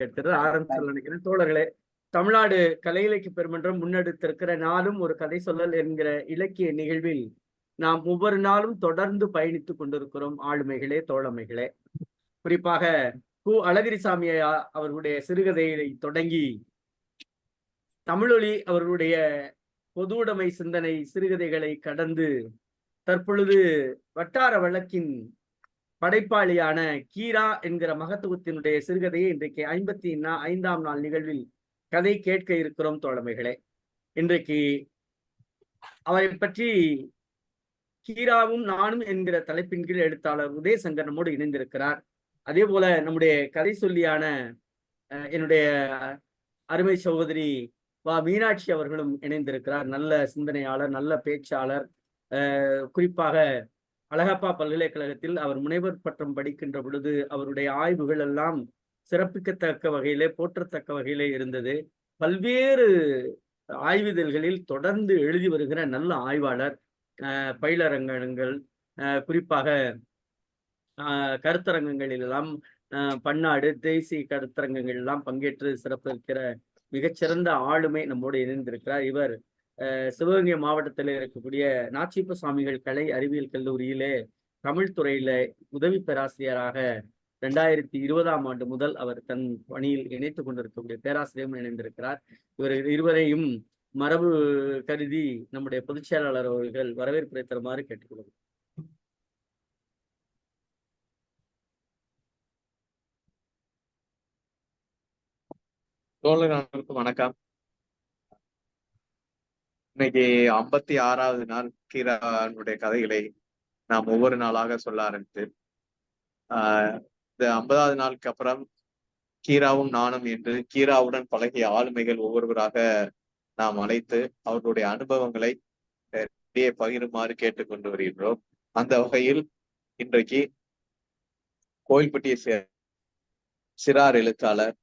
எடுத்துட்டு ஆரம்பிச்சு நினைக்கிறேன். தோழர்களே, தமிழ்நாடு கலை இலக்கிய பெருமன்றம் முன்னெடுத்திருக்கிற நாளும் ஒரு கதை சொல்லல் என்கிற இலக்கிய நிகழ்வில் நாம் ஒவ்வொரு நாளும் தொடர்ந்து பயணித்துக் கொண்டிருக்கிறோம். ஆளுமைகளே, தோழமைகளே, குறிப்பாக கு. அழகிரிசாமி அவர்களுடைய சிறுகதையை தொடங்கி தமிழொலி அவர்களுடைய பொது உடைமை சிந்தனை சிறுகதைகளை கடந்து தற்பொழுது வட்டார வழக்கின் படைப்பாளியான கீரா என்கிற மகத்துவத்தினுடைய சிறுகதையை இன்றைக்கு 55ஆம் நாள் நிகழ்வில் கதை கேட்க இருக்கிறோம். தோழமைகளே, இன்றைக்கு அவரை பற்றி கீராவும் நானும் என்கிற தலைப்பின் கீழ் எழுத்தாளர் உதயசங்கர் நம்மோடு இணைந்திருக்கிறார். அதே போல நம்முடைய கதை சொல்லியான என்னுடைய அருமை சகோதரி வா. மீனாட்சி அவர்களும் இணைந்திருக்கிறார். நல்ல சிந்தனையாளர், நல்ல பேச்சாளர். குறிப்பாக அழகப்பா பல்கலைக்கழகத்தில் அவர் முனைவர் பட்டம் படிக்கின்ற பொழுது அவருடைய ஆய்வுகள் எல்லாம் சிறப்பிக்கத்தக்க வகையிலே, போற்றத்தக்க வகையிலே இருந்தது. பல்வேறு ஆய்விதழ்களில் தொடர்ந்து எழுதி வருகிற நல்ல ஆய்வாளர். பயிலரங்கங்கள், குறிப்பாக கருத்தரங்கங்களில் எல்லாம் பன்னாடு தேசிய கருத்தரங்கங்கள் எல்லாம் பங்கேற்று சிறப்பிக்கிற மிகச்சிறந்த ஆளுமை நம்மோடு இணைந்திருக்கிறார். இவர் சிவகங்கை மாவட்டத்தில் இருக்கக்கூடிய நாச்சிப்ப சுவாமிகள் கலை அறிவியல் கல்லூரியிலே தமிழ் துறையில உதவி பேராசிரியராக 2020ஆம் ஆண்டு முதல் அவர் தன் பணியில் இணைத்துக் கொண்டிருக்கக்கூடிய பேராசிரியரும் இணைந்திருக்கிறார். இவர் இருவரையும் மரபு கருதி நம்முடைய பொதுச் செயலாளர் அவர்கள் வரவேற்புரை தருமாறு கேட்டுக்கொள்கிறோம். தோழர்களுக்கு வணக்கம். இன்னைக்கு 56வது நாள் கீரானுடைய கதைகளை நாம் ஒவ்வொரு நாளாக சொல்ல ஆரம்பித்து இந்த 50வது நாளுக்கு அப்புறம் கீராவும் நானும் என்று கீராவுடன் பழகிய ஆளுமைகள் ஒவ்வொருவராக நாம் அழைத்து அவர்களுடைய அனுபவங்களை பகிருமாறு கேட்டுக்கொண்டு வருகின்றோம். அந்த வகையில் இன்றைக்கு கோயில்பட்டியை சிறார் எழுத்தாளர்,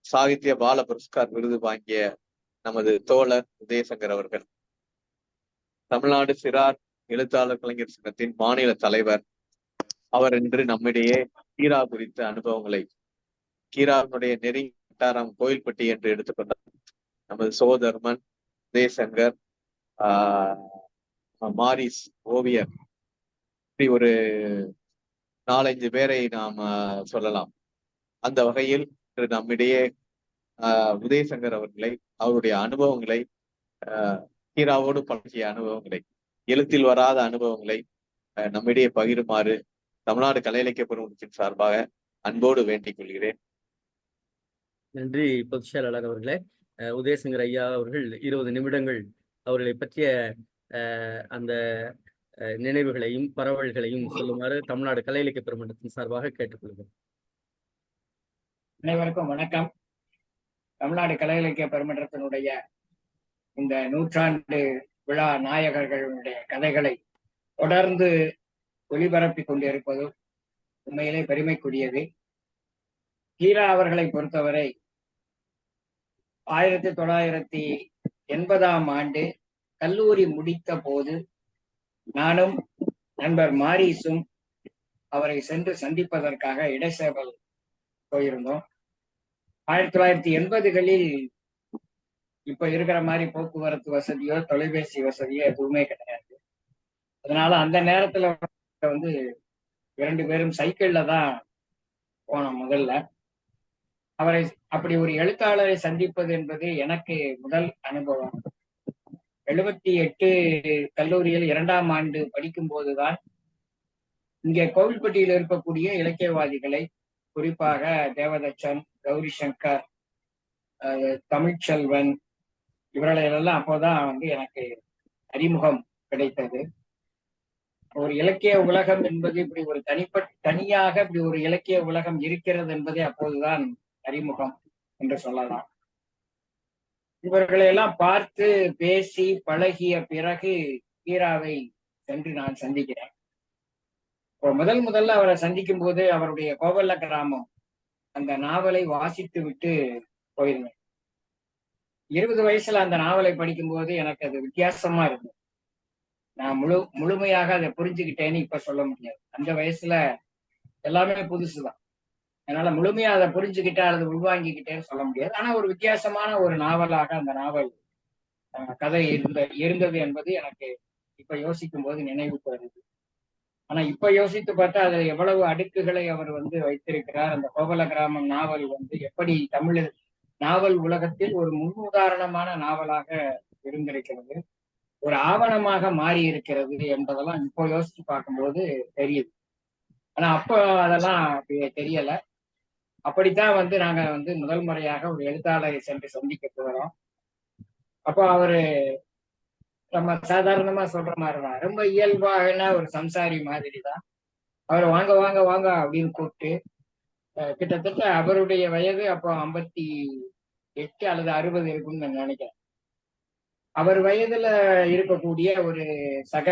சாகித்ய பால புரஸ்கார் விருது வாங்கிய நமது தோழர் உதயசங்கர் அவர்கள், தமிழ்நாடு சிறார் எழுத்தாளர் கலைஞர் சங்கத்தின் மாநில தலைவர், அவர் இன்று நம்மிடையே கீரா குறித்த அனுபவங்களை, கீராவினுடைய நெருங்கி வட்டாரம் கோயில்பட்டி என்று எடுத்துக்கொண்டார் நமது சோதர்மன், உதயசங்கர், மாரிஸ் ஓவியர், இப்படி ஒரு 4-5 பேரை நாம் சொல்லலாம். அந்த வகையில் நம்மிடையே உதயசங்கர் அவர்களை, அவருடைய அனுபவங்களை, கீராவோடு பழகிய அனுபவங்களை, எழுத்தில் வராத அனுபவங்களை நம்மிடையே பகிருமாறு தமிழ்நாடு கலை இலக்கிய பெருமன்றத்தின் சார்பாக அன்போடு வேண்டிக் கொள்கிறேன். நன்றி பொதுச் செயலாளர் அவர்களே. உதயசங்கர் ஐயா அவர்கள் 20 நிமிடங்கள் அவர்களை பற்றிய அந்த நினைவுகளையும் பரவல்களையும் சொல்லுமாறு தமிழ்நாடு கலை இலக்கிய பெருமன்றத்தின் சார்பாக கேட்டுக்கொள்கிறேன். அனைவருக்கும் வணக்கம். தமிழ்நாடு கலை இலக்கிய பெருமன்றத்தினுடைய இந்த 100ஆண்டு விழா நாயகர்களுடைய கதைகளை தொடர்ந்து ஒளிபரப்பிக் கொண்டிருப்பது உண்மையிலே பெருமைக்குரியது. கீரா அவர்களை பொறுத்தவரை 1980ஆம் ஆண்டு கல்லூரி முடித்த போது நானும் நண்பர் மாரிஸும் அவரை சென்று சந்திப்பதற்காக இடைச்சேவல் போயிருந்தோம். 1980களில் இப்ப இருக்கிற மாதிரி போக்குவரத்து வசதியோ தொலைபேசி வசதியோ எதுவுமே கிடையாது. அதனால அந்த நேரத்துல 2 பேரும் சைக்கிள்ல தான் போனோம். முதல்ல அவரை அப்படி ஒரு எழுத்தாளரை சந்திப்பது என்பது எனக்கு முதல் அனுபவம். 78 கல்லூரியில் 2ஆம் ஆண்டு படிக்கும் போதுதான் இங்கே கோவில்பட்டியில் இருக்கக்கூடிய இலக்கியவாதிகளை, குறிப்பாக தேவதச்சன், கௌரி சங்கர், தமிழ்ச்செல்வன், இவர்களெல்லாம் அப்போதான் எனக்கு அறிமுகம் கிடைத்தது. ஒரு இலக்கிய உலகம் என்பது இப்படி ஒரு தனியாக இப்படி ஒரு இலக்கிய உலகம் இருக்கிறது என்பதே அப்போதுதான் அறிமுகம் என்று சொல்லலாம். இவர்களை எல்லாம் பார்த்து பேசி பழகிய பிறகு கீராவை சென்று நான் சந்திக்கிறேன். முதல்ல அவரை சந்திக்கும் போது அவருடைய கோவல்ல கிராமம் அந்த நாவலை வாசித்து விட்டு போயிருந்தேன். 20 வயசுல அந்த நாவலை படிக்கும்போது எனக்கு அது வித்தியாசமா இருந்தது. நான் முழுமையாக அதை புரிஞ்சுக்கிட்டேன்னு இப்ப சொல்ல முடியாது. அந்த வயசுல எல்லாமே புதுசுதான். அதனால முழுமையா அதை புரிஞ்சுக்கிட்டா அல்லது உள்வாங்கிக்கிட்டேன்னு சொல்ல முடியாது. ஆனா ஒரு வித்தியாசமான ஒரு நாவலாக அந்த நாவல் கதை இருந்தது என்பது எனக்கு இப்ப யோசிக்கும் போது நினைவுக்கு வருது. ஆனா இப்ப யோசித்து பார்த்தா அதுல எவ்வளவு அடுக்குகளை அவர் வந்து வைத்திருக்கிறார். அந்த கோவல கிராமம் நாவல் வந்து எப்படி தமிழ் நாவல் உலகத்தில் ஒரு முன்னுதாரணமான நாவலாக இருந்திருக்கிறது, ஒரு ஆவணமாக மாறி இருக்கிறது என்பதெல்லாம் இப்போ யோசிச்சு பார்க்கும்போது தெரியுது. ஆனா அப்போ அதெல்லாம் தெரியல. அப்படித்தான் வந்து நாங்க வந்து முதல் முறையாக ஒரு எழுத்தாளரை சென்று சந்திக்க போறோம். அப்போ அவரு நம்ம சாதாரணமா சொல்ற மாதிரிதான், ரொம்ப இயல்பான ஒரு சம்சாரி மாதிரி தான். அவர் வாங்க வாங்க வாங்க அப்படின்னு கூப்பிட்டு கிட்டத்தட்ட அவருடைய வயது அப்போ 58 அல்லது 60 இருக்கும்னு நான் நினைக்கிறேன். அவர் வயதுல இருக்கக்கூடிய ஒரு சக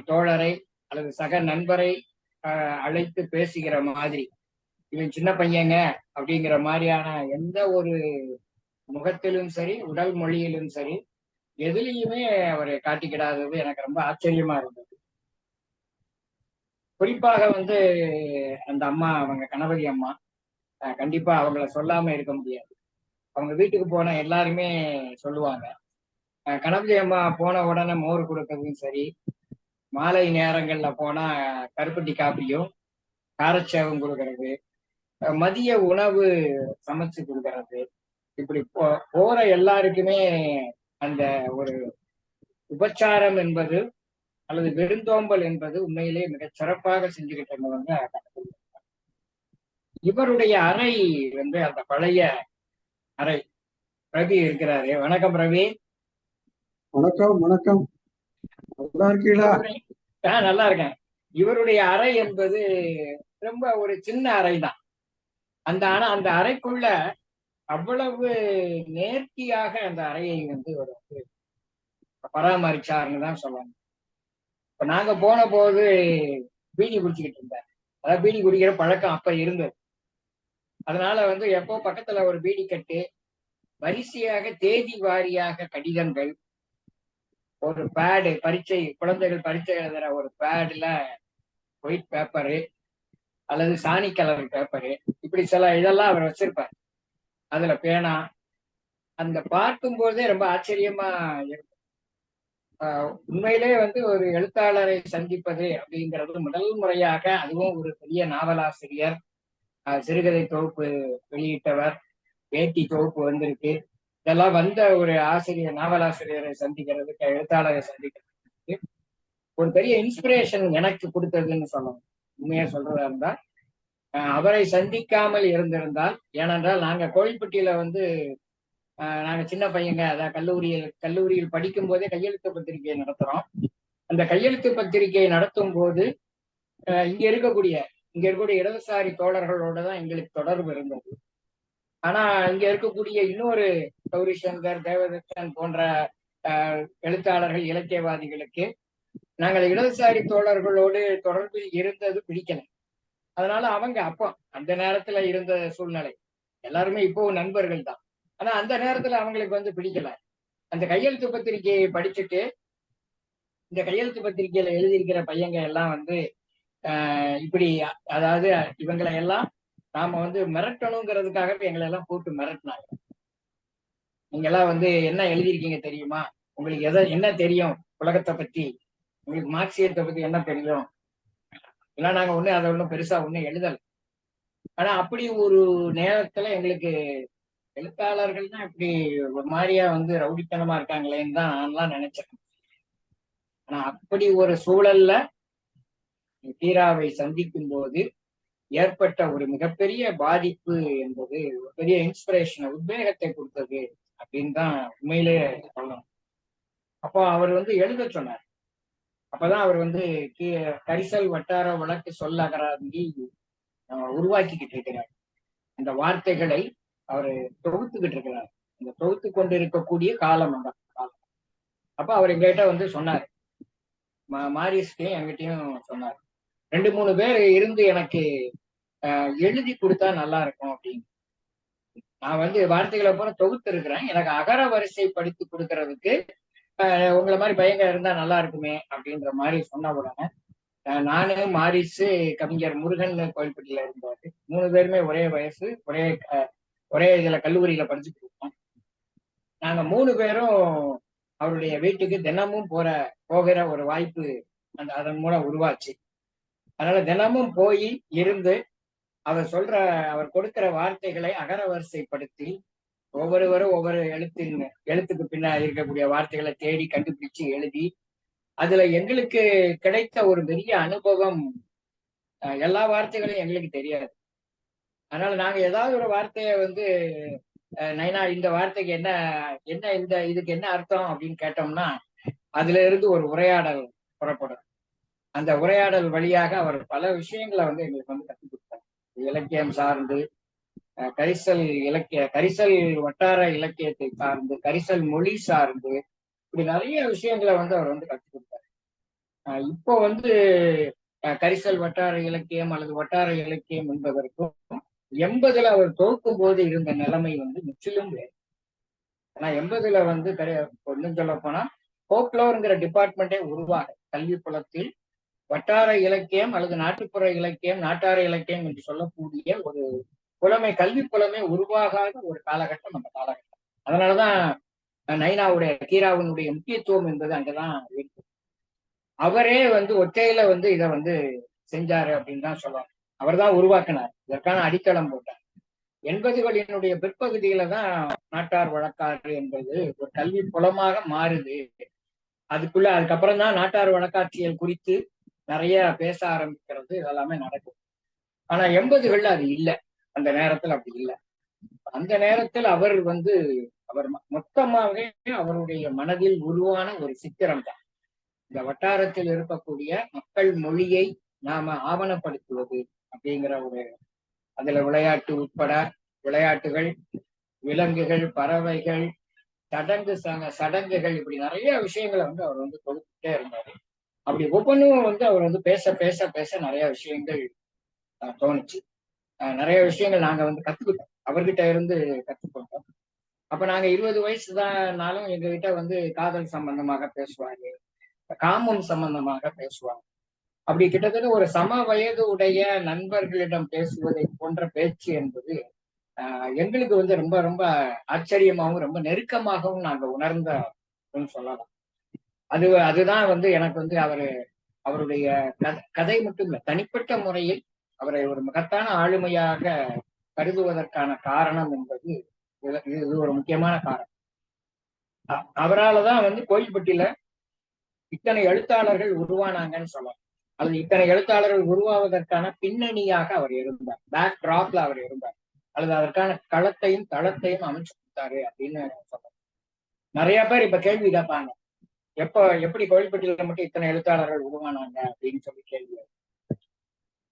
தோழரை அல்லது சக நண்பரை அழைத்து பேசுகிற மாதிரி, இவன் சின்ன பையங்க அப்படிங்கிற மாதிரியான எந்த ஒரு முகத்திலும் சரி உடல் மொழியிலும் சரி எதுலையுமே அவர் காட்டிக்கிடாதது எனக்கு ரொம்ப ஆச்சரியமா இருந்தது. குறிப்பாக வந்து அந்த அம்மா, அவங்க கணபதி அம்மா, கண்டிப்பா அவங்கள சொல்லாம இருக்க முடியாது. அவங்க வீட்டுக்கு போன எல்லாருமே சொல்லுவாங்க. கணபதி அம்மா போன உடனே மோர் கொடுக்கறதும் சரி, மாலை நேரங்கள்ல போனா கருப்பட்டி காப்பியும் காரச்சேவும் கொடுக்கறது, மதிய உணவு சமைச்சு கொடுக்கறது, இப்படி போற எல்லாருக்குமே அந்த ஒரு உபச்சாரம் என்பது அல்லது விருந்தோம்பல் என்பது உண்மையிலே மிகச் சிறப்பாக செஞ்சுக்கிட்டு இருந்தவங்க. இவருடைய அறை வந்து அந்த பழைய அறை. ரவி இருக்கிறாரு. வணக்கம் ரவி. வணக்கம் வணக்கம். நல்லா இருக்கீங்களா? நல்லா இருக்கேன். இவருடைய அறை என்பது ரொம்ப ஒரு சின்ன அறை தான். ஆனா அந்த அறைக்குள்ள அவ்வளவு நேர்த்தியாக அந்த அறையை வந்து ஒரு பராமரிச்சாருன்னு தான் சொல்லணும். இப்ப நாங்க போன போது பீடி குடிச்சுக்கிட்டு இருந்தேன். அதாவது பீடி குடிக்கிற பழக்கம் அப்ப இருந்தது. அதனால வந்து எப்போ பக்கத்துல ஒரு பீடி கட்டு, வரிசையாக தேதி வாரியாக கடிதங்கள், ஒரு பேடு, பரீட்சை குழந்தைகள் பரீட்சை எழுதுற ஒரு பேடுல ஒயிட் பேப்பரு அல்லது சாணி கலர் பேப்பரு, இப்படி சில இதெல்லாம் அவர் வச்சிருப்பார். அதுல பேனா, அந்த பார்க்கும் போதே ரொம்ப ஆச்சரியமா இருக்கும். உண்மையிலே வந்து ஒரு எழுத்தாளரை சந்திப்பது அப்படிங்கிறது முதல் முறையாக, அதுவும் ஒரு பெரிய நாவலாசிரியர், சிறுகதை தொகுப்பு வெளியிட்டவர், பேட்டி தொகுப்பு வந்திருக்கு, இதெல்லாம் வந்த ஒரு ஆசிரியர், நாவலாசிரியரை சந்திக்கிறதுக்கு, எழுத்தாளரை சந்திக்கிறதுக்கு ஒரு பெரிய இன்ஸ்பிரேஷன் எனக்கு கொடுத்ததுன்னு சொல்லணும். உண்மையா சொல்றதா இருந்தா, அவரை சந்திக்காமல் இருந்திருந்தால், ஏனென்றால் நாங்க கோயில்பட்டியில வந்து நாங்க சின்ன பையங்க, அதான் கல்லூரியில் படிக்கும் போதே கையெழுத்து பத்திரிகை நடத்துறோம். அந்த கையெழுத்து பத்திரிகை நடத்தும் போது இங்க இருக்கக்கூடிய இடதுசாரி தோழர்களோட தான் எங்களுக்கு தொடர்பு இருந்தது. ஆனா இங்க இருக்கக்கூடிய இன்னொரு கௌரி சங்கர், தேவதத்தன் போன்ற எழுத்தாளர்கள், இலக்கியவாதிகளுக்கு நாங்கள் இடதுசாரி தோழர்களோடு தொடர்பில் இருந்தது பிடிக்கல. அதனால அவங்க அப்போ அந்த நேரத்துல இருந்த சூழ்நிலை, எல்லாருமே இப்போ நண்பர்கள் தான், ஆனா அந்த நேரத்துல அவங்களுக்கு வந்து பிடிக்கல. அந்த கையெழுத்து பத்திரிகையை படிச்சுட்டு, இந்த கையெழுத்து பத்திரிகையில எழுதியிருக்கிற பையங்க எல்லாம் வந்து இப்படி, அதாவது இவங்களை எல்லாம் நாம வந்து மிரட்டணுங்கிறதுக்காகவே எங்களை எல்லாம் கூப்பிட்டு மிரட்டினாங்க. நீங்க எல்லாம் வந்து என்ன எழுதியிருக்கீங்க தெரியுமா, உங்களுக்கு என்ன தெரியும் உலகத்தை பத்தி, உங்களுக்கு மார்க்சியத்தை பத்தி என்ன தெரியும், ஏன்னா நாங்க அதை ஒன்றும் பெருசா ஒன்றும் எழுதல. ஆனா அப்படி ஒரு நேரத்துல எங்களுக்கு எழுத்தாளர்கள் தான் இப்படி ஒரு மாதிரியா வந்து ரவுடித்தனமா இருக்காங்களேன்னு தான் நான்லாம் நினைச்சேன். ஆனா அப்படி ஒரு சூழல்ல தீராவை சந்திக்கும் போது ஏற்பட்ட ஒரு மிகப்பெரிய பாதிப்பு என்பது ஒரு பெரிய இன்ஸ்பிரேஷன், உத்வேகத்தை கொடுத்தது அப்படின்னு தான் உண்மையிலே சொல்லணும். அப்போ அவர் வந்து எழுத சொன்னார். அப்பதான் அவர் வந்து கரிசல் வட்டார வழக்கு சொல்ல அகராதி உருவாக்கிக்கிட்டு இருக்கிறார். அந்த வார்த்தைகளை அவர் தொகுத்துக்கிட்டு இருக்கிறார். அந்த தொகுத்து கொண்டு இருக்கக்கூடிய காலம் அந்த காலம். அப்ப அவர் எங்கிட்ட வந்து சொன்னார், மாரிஸ்கையும் என்கிட்டயும் சொன்னார், 2-3 பேர் இருந்து எனக்கு எழுதி கொடுத்தா நல்லா இருக்கும் அப்படின்னு. நான் வந்து வார்த்தைகளை பூரா தொகுத்து இருக்கிறேன், எனக்கு அகர வரிசை படித்து கொடுக்கறதுக்கு உங்களை மாதிரி பையங்க இருந்தா நல்லா இருக்குமே அப்படின்ற மாதிரி சொன்ன உடனே நானு, மாரிசு, கவிஞர் முருகன் கோயில்பட்டியில இருந்தாரு. 3 பேருமே ஒரே வயசு, ஒரே இதுல கல்லூரியில படிச்சுட்டு இருக்கோம். நாங்க 3 பேரும் அவருடைய வீட்டுக்கு தினமும் போகிற ஒரு வாய்ப்பு அதன் மூலம் உருவாச்சு. அதனால தினமும் போய் இருந்து அவர் கொடுக்கிற வார்த்தைகளை அகரவரிசைப்படுத்தி ஒவ்வொருவரும் ஒவ்வொரு எழுத்துக்கு பின்னாடி இருக்கக்கூடிய வார்த்தைகளை தேடி கண்டுபிடிச்சு எழுதி அதுல எங்களுக்கு கிடைத்த ஒரு பெரிய அனுபவம். எல்லா வார்த்தைகளையும் எங்களுக்கு தெரியாது. அதனால நாங்க ஏதாவது ஒரு வார்த்தையை நைனா இந்த வார்த்தைக்கு என்ன இதுக்கு என்ன அர்த்தம் அப்படின்னு கேட்டோம்னா அதுல இருந்து ஒரு உரையாடல் புறப்படும். அந்த உரையாடல் வழியாக அவர் பல விஷயங்களை எங்களுக்கு கற்றுக் கொடுத்தார். இலக்கியம் சார்ந்து, கரிசல் வட்டார இலக்கியத்தை சார்ந்து, கரிசல் மொழி சார்ந்து, இப்படி நிறைய விஷயங்களை அவர் கற்றுக் கொடுத்தார். இப்போ கரிசல் வட்டார இலக்கியம் அல்லது வட்டார இலக்கியம் என்பதற்கும் 80ல அவர் தோற்கும் போது இருந்த நிலைமை முற்றிலும் வேறு. ஆனா 80ல இன்னும் சொல்ல போனா போக்லோர்ங்கிற டிபார்ட்மெண்டே உருவாக கல்வி புலத்தில் வட்டார இலக்கியம் அல்லது நாட்டுப்புற இலக்கியம், நாட்டார இலக்கியம் என்று சொல்லக்கூடிய ஒரு கல்வி புலமே உருவாகாத ஒரு காலகட்டம் அந்த காலகட்டம். அதனாலதான் நைனாவுடைய கீராவினுடைய முக்கியத்துவம் என்பது அங்கதான் இருக்கு. அவரே ஒற்றையில இதை செஞ்சாரு அப்படின்னு தான் சொல்லலாம். அவர் தான் உருவாக்கினார், இதற்கான அடித்தளம் போட்டார். 80களினுடைய பிற்பகுதியில தான் நாட்டார் வழக்காறு என்பது ஒரு கல்வி புலமாக மாறுது. அதுக்கப்புறம் தான் நாட்டார் வழக்காட்சியல் குறித்து நிறைய பேச ஆரம்பிக்கிறது, இதெல்லாமே நடக்கும். ஆனா 80கள்ல அது இல்லை. அந்த நேரத்துல அப்படி இல்லை. அந்த நேரத்தில் அவர் மொத்தமாகவே அவருடைய மனதில் உருவான ஒரு சித்திரம் தான் இந்த வட்டாரத்தில் இருக்கக்கூடிய மக்கள் மொழியை நாம ஆவணப்படுத்துவது அப்படிங்கிற அதுல விளையாட்டு உட்பட விளையாட்டுகள், விலங்குகள், பறவைகள், சடங்குகள், இப்படி நிறைய விஷயங்களை அவர் கொடுத்துட்டே இருந்தாரு. அப்படி ஒவ்வொன்றும் அவர் பேச பேச பேச நிறைய விஷயங்கள் தோணுச்சு. நிறைய விஷயங்கள் நாங்க கத்துக்கிட்டோம், அவர்கிட்ட இருந்து கற்றுக்கொண்டோம். அப்ப நாங்க 20 வயசுதான்னாலும் எங்ககிட்ட காதல் சம்பந்தமாக பேசுவாங்க, காமம் சம்பந்தமாக பேசுவாங்க. அப்படி கிட்டத்தட்ட ஒரு சம வயது உடைய நண்பர்களிடம் பேசுவதை போன்ற பேச்சு என்பது எங்களுக்கு ரொம்ப ரொம்ப ஆச்சரியமாகவும் ரொம்ப நெருக்கமாகவும் நாங்க உணர்ந்தோம்னு சொல்லலாம். அதுதான் எனக்கு அவருடைய கதை மட்டும் இல்லை, தனிப்பட்ட முறையில் அவரை ஒரு மகத்தான ஆளுமையாக கருதுவதற்கான காரணம் என்பது இது ஒரு முக்கியமான காரணம். அவரால்தான் கோயில்பட்டியில இத்தனை எழுத்தாளர்கள் உருவானாங்கன்னு சொல்லலாம். அல்லது இத்தனை எழுத்தாளர்கள் உருவாவதற்கான பின்னணியாக அவர் இருந்தார், பேக் டிராப்ல அவர் இருந்தார், அல்லது அதற்கான களத்தையும் தளத்தையும் அமைச்சு கொடுத்தாரு அப்படின்னு சொல்லலாம். நிறைய பேர் இப்ப கேள்வி கேட்பாங்க, எப்படி கோயில்பட்டியில மட்டும் இத்தனை எழுத்தாளர்கள் உருவானாங்க அப்படின்னு சொல்லி கேள்வி.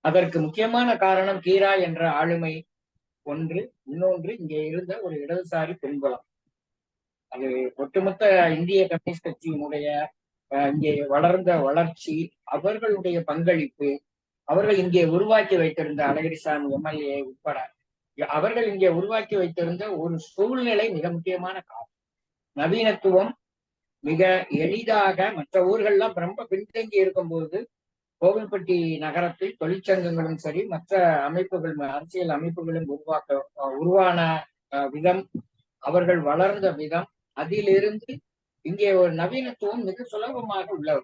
அதற்கு முக்கியமான காரணம் கீரா என்ற ஆளுமை ஒன்று, இன்னொன்று இங்கே இருந்த ஒரு இடதுசாரி பின்புலம். அது ஒட்டுமொத்த இந்திய கம்யூனிஸ்ட் கட்சியினுடைய இங்கே வளர்ந்த வளர்ச்சி, அவர்களுடைய பங்களிப்பு, அவர்கள் இங்கே உருவாக்கி வைத்திருந்த அழகிரிசாமி எம்எல்ஏ உட்பட அவர்கள் இங்கே உருவாக்கி வைத்திருந்த ஒரு சூழ்நிலை மிக முக்கியமான காரணம். நவீனத்துவம் மிக எளிதாக மற்ற ஊர்கள்லாம் ரொம்ப பின்தங்கி இருக்கும்போது கோவில்பட்டி நகரத்தில் தொழிற்சங்கங்களும் சரி மற்ற அமைப்புகள், அரசியல் அதீதம் உருவான விதம், அவர்கள் வளர்ந்த விதம், அதிலிருந்து இங்கே ஒரு நவீனத்துவம் மிக சுலபமாக உள்ளது.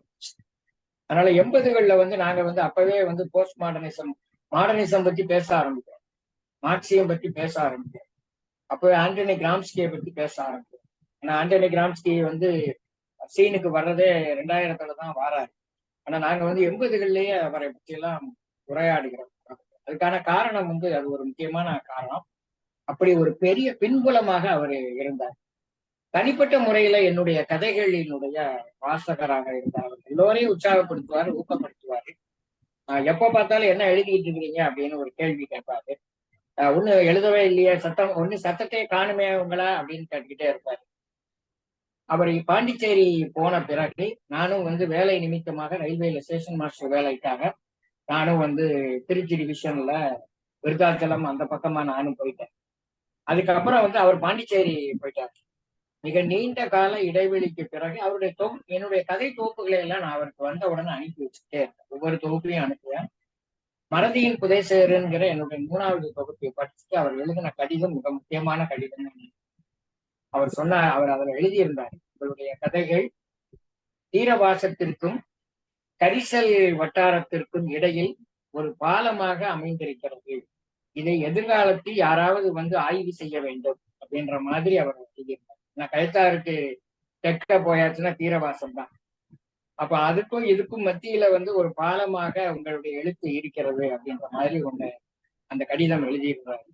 அதனால 80கள்ல நாங்க அப்பவே போஸ்ட் மாடர்னிசம் பத்தி பேச ஆரம்பிக்கிறோம், மார்க்சியம் பத்தி பேச ஆரம்பிக்கிறோம். அப்பவே ஆண்டனி கிராம்ஸ்கியை பத்தி பேச ஆரம்பிக்கிறோம். ஆனா ஆண்டனி கிராம்ஸ்கி சீனுக்கு வர்றதே 2000த்துல தான் வாராரு. ஆனா நாங்க 80கள்லயே அவரை பற்றி எல்லாம் உரையாடுகிறோம். அதுக்கான காரணம் அது ஒரு முக்கியமான காரணம். அப்படி ஒரு பெரிய பின்புலமாக அவர் இருந்தார். தனிப்பட்ட முறையில என்னுடைய கதைகளினுடைய வாசகராக இருந்தார். அவர் எல்லோரையும் உற்சாகப்படுத்துவார், ஊக்கப்படுத்துவாரு. எப்ப பார்த்தாலும் என்ன எழுதிட்டு இருக்கிறீங்க அப்படின்னு ஒரு கேள்வி கேட்பாரு. ஒண்ணு எழுதவே இல்லையே, சத்தத்தை காணுமே உங்களா அப்படின்னு கேட்டுக்கிட்டே இருப்பாரு. அவர் பாண்டிச்சேரி போன பிறகு நானும் வேலை நிமித்தமாக ரயில்வேல ஸ்டேஷன் மாஸ்டர் வேலைக்காக நானும் திருச்சி டிவிஷன்ல விருத்தாச்சலம் அந்த பக்கமா நானும் போயிட்டேன். அதுக்கப்புறம் அவர் பாண்டிச்சேரி போயிட்டார். மிக நீண்ட கால இடைவெளிக்கு பிறகு அவருடைய என்னுடைய கதை தொகுப்புகளை எல்லாம் நான் அவருக்கு வந்தவுடனே அனுப்பி வச்சுட்டே இருந்தேன். ஒவ்வொரு தொகுப்பையும் அனுப்புவேன். மறதியின் புதைசேருங்கிற என்னுடைய 3வது தொகுப்பை படிச்சுட்டு அவர் எழுதின கடிதம் மிக முக்கியமான கடிதம். அவர் அதில் எழுதியிருந்தார், உங்களுடைய கதைகள் தீரவாசத்திற்கும் கரிசல் வட்டாரத்திற்கும் இடையில் ஒரு பாலமாக அமைந்திருக்கிறது. இதை எதிர்காலத்தில் யாராவது வந்து ஆய்வு செய்ய வேண்டும் அப்படின்ற மாதிரி அவர் எழுதியிருந்தார். நான் கயத்தாருக்கு தெற்க போயாச்சுன்னா தீரவாசம் தான். அப்ப அதுக்கும் இதுக்கும் மத்தியில வந்து ஒரு பாலமாக உங்களுடைய எழுத்து இருக்கிறது அப்படின்ற மாதிரி ஒண்ணு அந்த கடிதம் எழுதியிருந்தார்.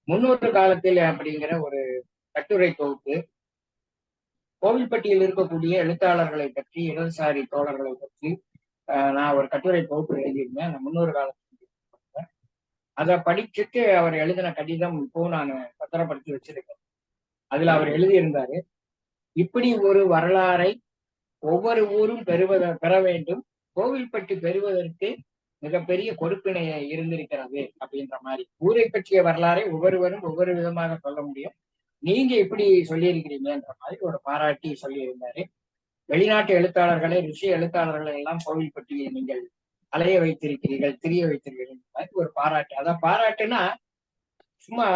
முன்னொரு காலத்தில் அப்படிங்கிற ஒரு கட்டுரை தொகுப்பு கோவில்பட்டியில் இருக்கக்கூடிய எழுத்தாளர்களை பற்றி, இடதுசாரி தோழர்களை பற்றி நான் ஒரு கட்டுரை தொகுப்பு எழுதியிருந்தேன். அந்த முன்னொரு காலத்தில் அதை படிச்சுட்டு அவர் எழுதின கடிதம் இப்போ நான் பத்திரப்படுத்தி வச்சிருக்கேன். அதுல அவர் எழுதியிருந்தாரு, இப்படி ஒரு வரலாறை ஒவ்வொரு ஊரும் பெற வேண்டும், கோவில்பட்டி பெறுவதற்கு மிகப்பெரிய கொடுப்பினை இருந்திருக்கிறது அப்படின்ற மாதிரி. ஊரை பற்றிய வரலாறை ஒவ்வொருவரும் ஒவ்வொரு விதமாக சொல்ல முடியும், நீங்க இப்படி சொல்லியிருக்கிறீங்கன்ற மாதிரி ஒரு பாராட்டி சொல்லியிருந்தாரு. வெளிநாட்டு எழுத்தாளர்களை, ருஷ்ய எழுத்தாளர்களை எல்லாம் கோவில்பட்டியை நீங்கள் அலைய வைத்திருக்கிறீர்கள், திரிய வைத்திருக்கிறீர்கள் ஒரு பாராட்டு. அதான் பாராட்டுனா சும்மா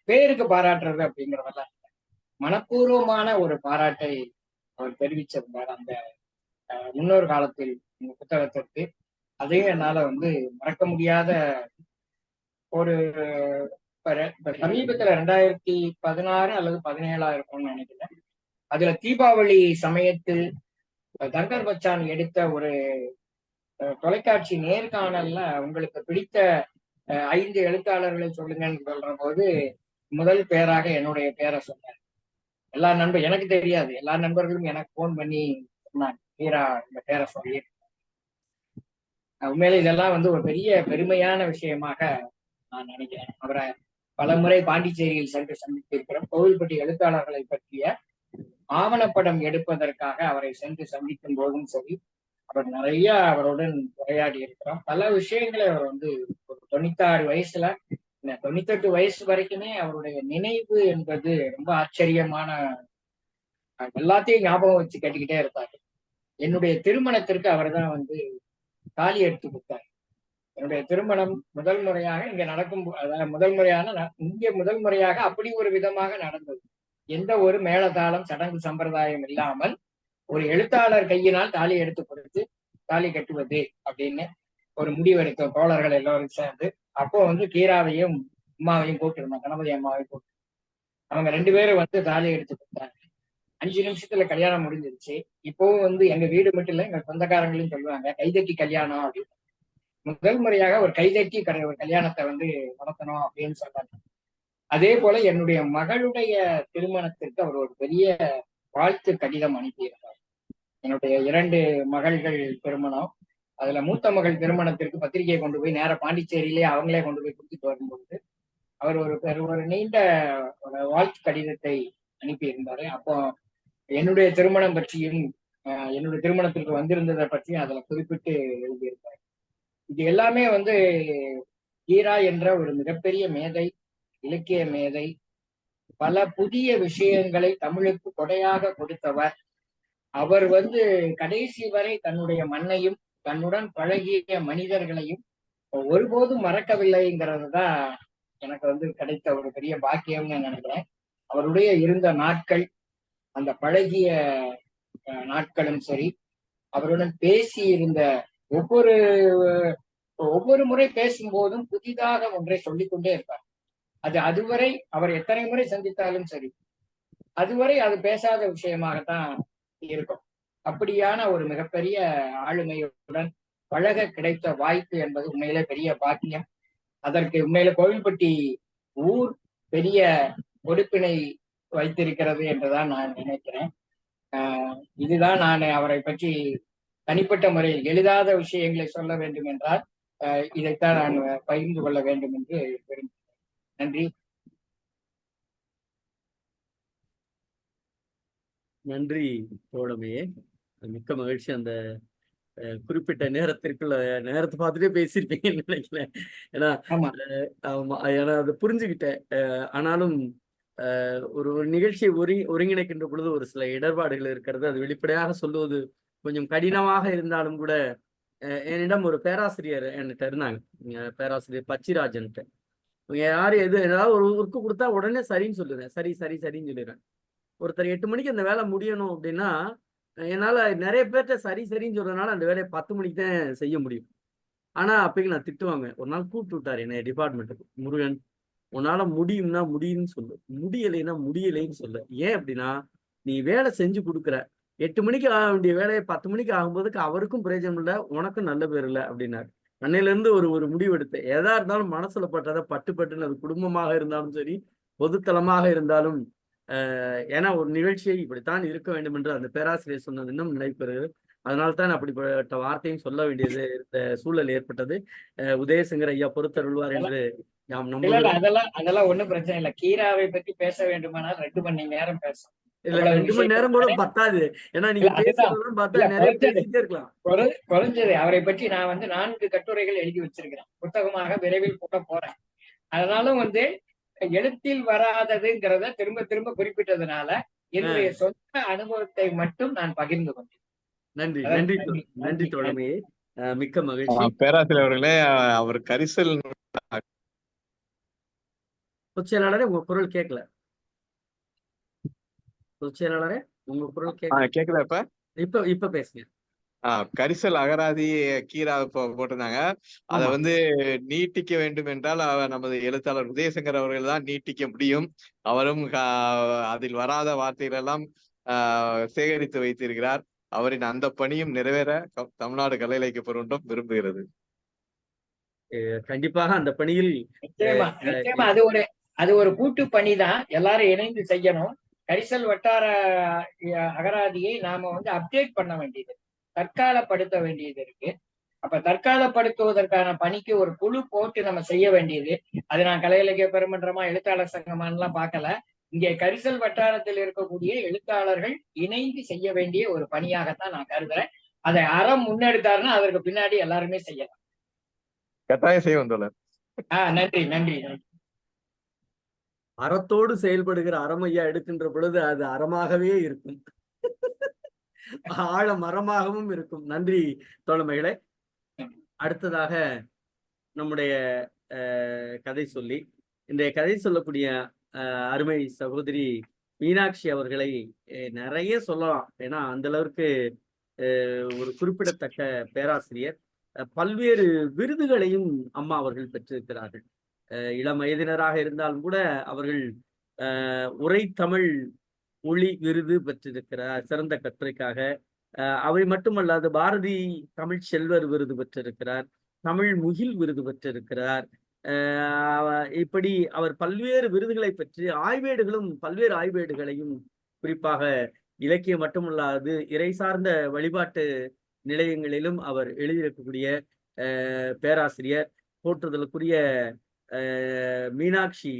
பேருக்கு பாராட்டுறது அப்படிங்கிறதெல்லாம் மனப்பூர்வமான ஒரு பாராட்டை அவர் தெரிவிச்சிருந்தார் அந்த முன்னொரு காலத்தில் இந்த புத்தகத்திற்கு. அதையும் என்னால வந்து மறக்க முடியாத ஒரு சமீபத்துல 2016 அல்லது 17 இருக்கும்னு நினைக்கிறேன். அதுல தீபாவளி சமயத்தில் தங்கர் பச்சான் எடுத்த ஒரு தொலைக்காட்சி நேர்காணல்ல உங்களுக்கு பிடித்த 5 எழுத்தாளர்களை சொல்லுங்கன்னு சொல்ற போது முதல் பேராக என்னுடைய பேரை சொன்னார். எல்லா எனக்கு தெரியாது, எல்லா நண்பர்களும் எனக்கு போன் பண்ணி சொன்னாங்க, ஹீரா இந்த பேரை சொல்லி. உண்மையில இதெல்லாம் வந்து ஒரு பெரிய பெருமையான விஷயமாக நான் நினைக்கிறேன். அவரை பலமுறை பாண்டிச்சேரியில் சென்று சந்தித்திருக்கிறோம். கோவில்பட்டி எழுத்தாளர்களை பற்றிய ஆவணப்படம் எடுப்பதற்காக அவரை சென்று சந்திக்கும் போதும் சரி, அவர் நிறைய அவருடன் உரையாடி இருக்கிறோம். பல விஷயங்களை அவர் வந்து ஒரு 96 வயசுல 98 வயசு வரைக்குமே அவருடைய நினைவு என்பது ரொம்ப ஆச்சரியமான, எல்லாத்தையும் ஞாபகம் வச்சு கேட்டுக்கிட்டே இருப்பாரு. என்னுடைய திருமணத்திற்கு அவர் தான் வந்து தாலி எடுத்து கொடுத்தார். என்னுடைய திருமணம் முதல் முறையாக இங்க நடக்கும், அதாவது முதல் முறையாக அப்படி ஒரு விதமாக நடந்தது. எந்த ஒரு மேளதாளம் சடங்கு சம்பிரதாயம் இல்லாமல் ஒரு எழுத்தாளர் கையினால் தாலி எடுத்து கொடுத்து தாலி கட்டுவது அப்படின்னு ஒரு முடிவெடுத்த தோழர்கள் எல்லோரும் சேர்ந்து, அப்போ வந்து கீராவையும் அம்மாவையும் கூப்பிட்டுருந்தாங்க, கணபதி அம்மாவையும் கூப்பிட்டு அவங்க 2 பேரும் வந்து தாலி எடுத்து கொடுத்தாங்க. 5 நிமிஷத்துல கல்யாணம் முடிஞ்சிருச்சு. இப்பவும் வந்து எங்க வீடு மட்டும் இல்ல, எங்க சொந்தக்காரங்களையும் சொல்லுவாங்க கைதட்டி கல்யாணம் அப்படின்னு. முதல் முறையாக ஒரு கைதட்டி ஒரு கல்யாணத்தை வந்து நடத்தணும் அப்படின்னு சொன்னாங்க. அதே போல என்னுடைய மகளுடைய திருமணத்திற்கு அவர் ஒரு பெரிய வாழ்த்து கடிதம் அனுப்பியிருந்தார். என்னுடைய 2 மகள்கள் திருமணம், அதுல மூத்த மகள் திருமணத்திற்கு பத்திரிகையை கொண்டு போய் நேர பாண்டிச்சேரியிலே அவங்களே கொண்டு போய் கொடுத்துட்டு வரும்போது அவர் ஒரு நீண்ட ஒரு வாழ்த்து கடிதத்தை அனுப்பியிருந்தாரு. அப்போ என்னுடைய திருமணம் பற்றியும் என்னுடைய திருமணத்திற்கு வந்திருந்ததை பற்றியும் அதுல குறிப்பிட்டு எழுதியிருந்தார். இது எல்லாமே வந்து ஹீரா என்ற ஒரு மிகப்பெரிய மேதை, இலக்கிய மேதை, பல புதிய விஷயங்களை தமிழுக்கு கொடையாக கொடுத்தவர். அவர் வந்து கடைசி வரை தன்னுடைய மண்ணையும் தன்னுடன் பழகிய மனிதர்களையும் ஒருபோதும் மறக்கவில்லைங்கிறது தான் எனக்கு வந்து கிடைத்த ஒரு பெரிய பாக்கியம்னு நினைக்கிறேன். அவருடைய இருந்த நாட்கள், அந்த பழகிய நாட்களும் சரி, அவருடன் பேசி இருந்த ஒவ்வொரு முறை பேசும்போதும் புதிதாக ஒன்றை சொல்லிக்கொண்டே இருப்பார். அதுவரை அவர் எத்தனை முறை சந்தித்தாலும் சரி, அதுவரை அது பேசாத விஷயமாகத்தான் இருக்கும். அப்படியான ஒரு மிகப்பெரிய ஆளுமையுடன் பழக கிடைத்த வாய்ப்பு என்பது உண்மையிலே பெரிய பாக்கியம். அதற்கு உண்மையில கோவில்பட்டி ஊர் பெரிய கொடுப்பினை வைத்திருக்கிறது என்றுதான் நான் நினைக்கிறேன். இதுதான் நான் அவரை பற்றி தனிப்பட்ட முறையில் எழுதாத விஷயங்களை சொல்ல வேண்டும் என்றால் இதைத்தான் நான் பகிர்ந்து கொள்ள வேண்டும் என்று விரும்புகிறேன். நன்றி. நன்றி தோழமையே, மிக்க மகிழ்ச்சி. அந்த குறிப்பிட்ட நேரத்திற்குள்ள நேரத்தை பார்த்துட்டே பேசியிருப்பீங்கன்னு நினைக்கிறேன். ஏன்னா அது புரிஞ்சுக்கிட்டேன். ஆனாலும் ஒரு ஒரு நிகழ்ச்சியை ஒருங்கிணைக்கின்ற பொழுது ஒரு சில இடர்பாடுகள் இருக்கிறது. அது வெளிப்படையாக சொல்லுவது கொஞ்சம் கடினமாக இருந்தாலும் கூட என்னிடம் ஒரு பேராசிரியர் என்கிட்ட இருந்தாங்க. பேராசிரியர் பச்சிராஜன்ட்டு. இவங்க யாரு ஏதாவது ஒரு ஒர்க்கு குடுத்தா உடனே சரின்னு சொல்லிடுறேன். சரி, சரி, சரின்னு சொல்லிடுறேன். ஒருத்தர் 8 மணிக்கு அந்த வேலை முடியணும் அப்படின்னா, என்னால நெறைய பேர்ட்ட சரி, சரின்னு சொல்றதுனால அந்த வேலைய 10 மணிக்கு தான் செய்ய முடியும். ஆனா அப்பயும் நான் திட்டுவாங்க. ஒரு நாள் கூப்பிட்டு விட்டாரு என்னைய டிபார்ட்மெண்ட்டுக்கு. "முருகன், உன்னால முடியும்னா முடியும்ன்னு சொல்லு. முடியலைன்னா முடியலைன்னு சொல்லு. ஏன் அப்படின்னா, நீ வேலை செஞ்சு குடுக்குற. 8 மணிக்கு ஆக வேண்டிய வேலைய 10 மணிக்கு ஆகும்போதுக்கு அவருக்கும் பிரயோஜனம் இல்ல, உனக்கும் நல்ல பேர் இல்ல" அப்படின்னாரு. அன்னையிலிருந்து ஒரு ஒரு முடிவு எடுத்தேன். எதா இருந்தாலும் மனசுல பட்டத பட்டு பட்டுன்னு அது குடும்பமாக இருந்தாலும் சரி, பொதுத்தளமாக இருந்தாலும், ஏன்னா ஒரு நிகழ்ச்சியை இப்படித்தான் இருக்க வேண்டும் என்று அந்த பேராசிரியர் சொன்னது இன்னும் நினைவு பெறுகிறது. அதனால தான் அப்படிப்பட்ட வார்த்தையும் சொல்ல வேண்டியது இந்த சூழல் ஏற்பட்டது. உதயசங்கர் ஐயா பொறுத்தருள்வார் என்று நாம் இல்ல இல்ல நம்புகிறோம். அதெல்லாம் ஒண்ணும் பிரச்சனை இல்ல. கீராவை பத்தி பேச வேண்டுமானால் 2 மணி நேரம் பேசலாம். இல்ல அவ்வளவு 2 மணி நேரம் கூட விஷயங்கள் பத்தாது. ஏன்னா இல்ல நீங்க அதுதான் பேசுறதெல்லாம் பார்த்தா இல்ல நெறைய பேசிட்டே இருக்கலாம். குறைஞ்சது அவரை பற்றி நான் 4 கட்டுரைகள் எழுதி வச்சிருக்கிறேன். புத்தகமாக விரைவில் போட போறேன். அதனாலும் எழுத்தில் வராததுங்கிறத திரும்ப திரும்ப குறிப்பிட்டதுனால என்னுடைய சொந்த அனுபவத்தை மட்டும் நான் பகிர்ந்து கொண்டேன். நன்றி, அதான் நன்றி, நன்றி, நன்றி நன்றி, தோழமையே. மிக்க மகிழ்ச்சி. பேராசிரியர் அவர்களே, அவர் கரிசல் பொதுச் செயலாளரே உங்க குரல் கேட்கல. பொதுச் செயலாளரே உங்க குரல் கேட்கல. கேக்குதா இப்ப? இப்ப பேசுங்க. கரிசல் அகராதி கீரா போட்டிருந்தாங்க. அதை ஆமா. நீட்டிக்க வேண்டும் என்றால் நமது எழுத்தாளர் உதயசங்கர் அவர்கள் தான் நீட்டிக்க முடியும். அவரும் அதில் வராத வார்த்தைகள் எல்லாம் சேகரித்து வைத்திருக்கிறார். அவரின் அந்த பணியும் நிறைவேற தமிழ்நாடு கலை இலக்கிய பெருமன்றம் விரும்புகிறது. கண்டிப்பாக அந்த பணியில் நிச்சயமா நிச்சயமா அது ஒரு கூட்டு பணிதான். எல்லாரும் இணைந்து செய்யணும். கரிசல் வட்டார அகராதியை நாம அப்டேட் பண்ண வேண்டியது, தற்காலப்படுத்த வேண்டியது இருக்கு. அப்ப தற்காலப்படுத்துவதற்கான பணிக்கு ஒரு குழு போட்டு நம்ம செய்ய வேண்டியது. அது நான் கலை இலக்கிய பெருமன்றமா எழுத்தாளர் சங்கமானலாம் பார்க்கல. இங்கே கரிசல் வட்டாரத்தில் இருக்கக்கூடிய எழுத்தாளர்கள் இணைந்து செய்ய வேண்டிய ஒரு பணியாகத்தான் நான் கருதுறேன். அதை அறம் முன்னெடுத்தாருன்னா அதற்கு பின்னாடி எல்லாருமே செய்யலாம். கட்டாயம் செய்ய வந்துள்ளார். நன்றி நன்றி நன்றி. அறத்தோடு செயல்படுகிற அறமையா எடுக்கின்ற பொழுது அது அறமாகவே இருக்கும். ஆழ மரமாகவும் இருக்கும். நன்றி தோழமைகளே. அடுத்ததாக நம்முடைய கதை சொல்லி இன்றைய கதை சொல்லக்கூடிய அருமை சகோதரி மீனாட்சி அவர்களை நிறைய சொல்லலாம். ஏன்னா அந்த அளவிற்கு ஒரு குறிப்பிடத்தக்க பேராசிரியர். பல்வேறு விருதுகளையும் அம்மா அவர்கள் பெற்றிருக்கிறார்கள். இளம் வயதினராக இருந்தாலும் கூட அவர்கள் உரை தமிழ் ஒளி விருது பெற்றிருக்கிறார் சிறந்த கட்டுரைக்காக. அவை மட்டுமல்லாது பாரதி தமிழ் செல்வர் விருது பெற்றிருக்கிறார், தமிழ் முகில் விருது பெற்றிருக்கிறார். இப்படி அவர் பல்வேறு விருதுகளை பெற்று ஆய்வேடுகளும் பல்வேறு ஆய்வேடுகளையும் குறிப்பாக இலக்கியம் மட்டுமல்லாது இறை சார்ந்த வழிபாட்டு நிலையங்களிலும் அவர் எழுதியிருக்கக்கூடிய பேராசிரியர். போற்றுதலுக்குரிய மீனாட்சி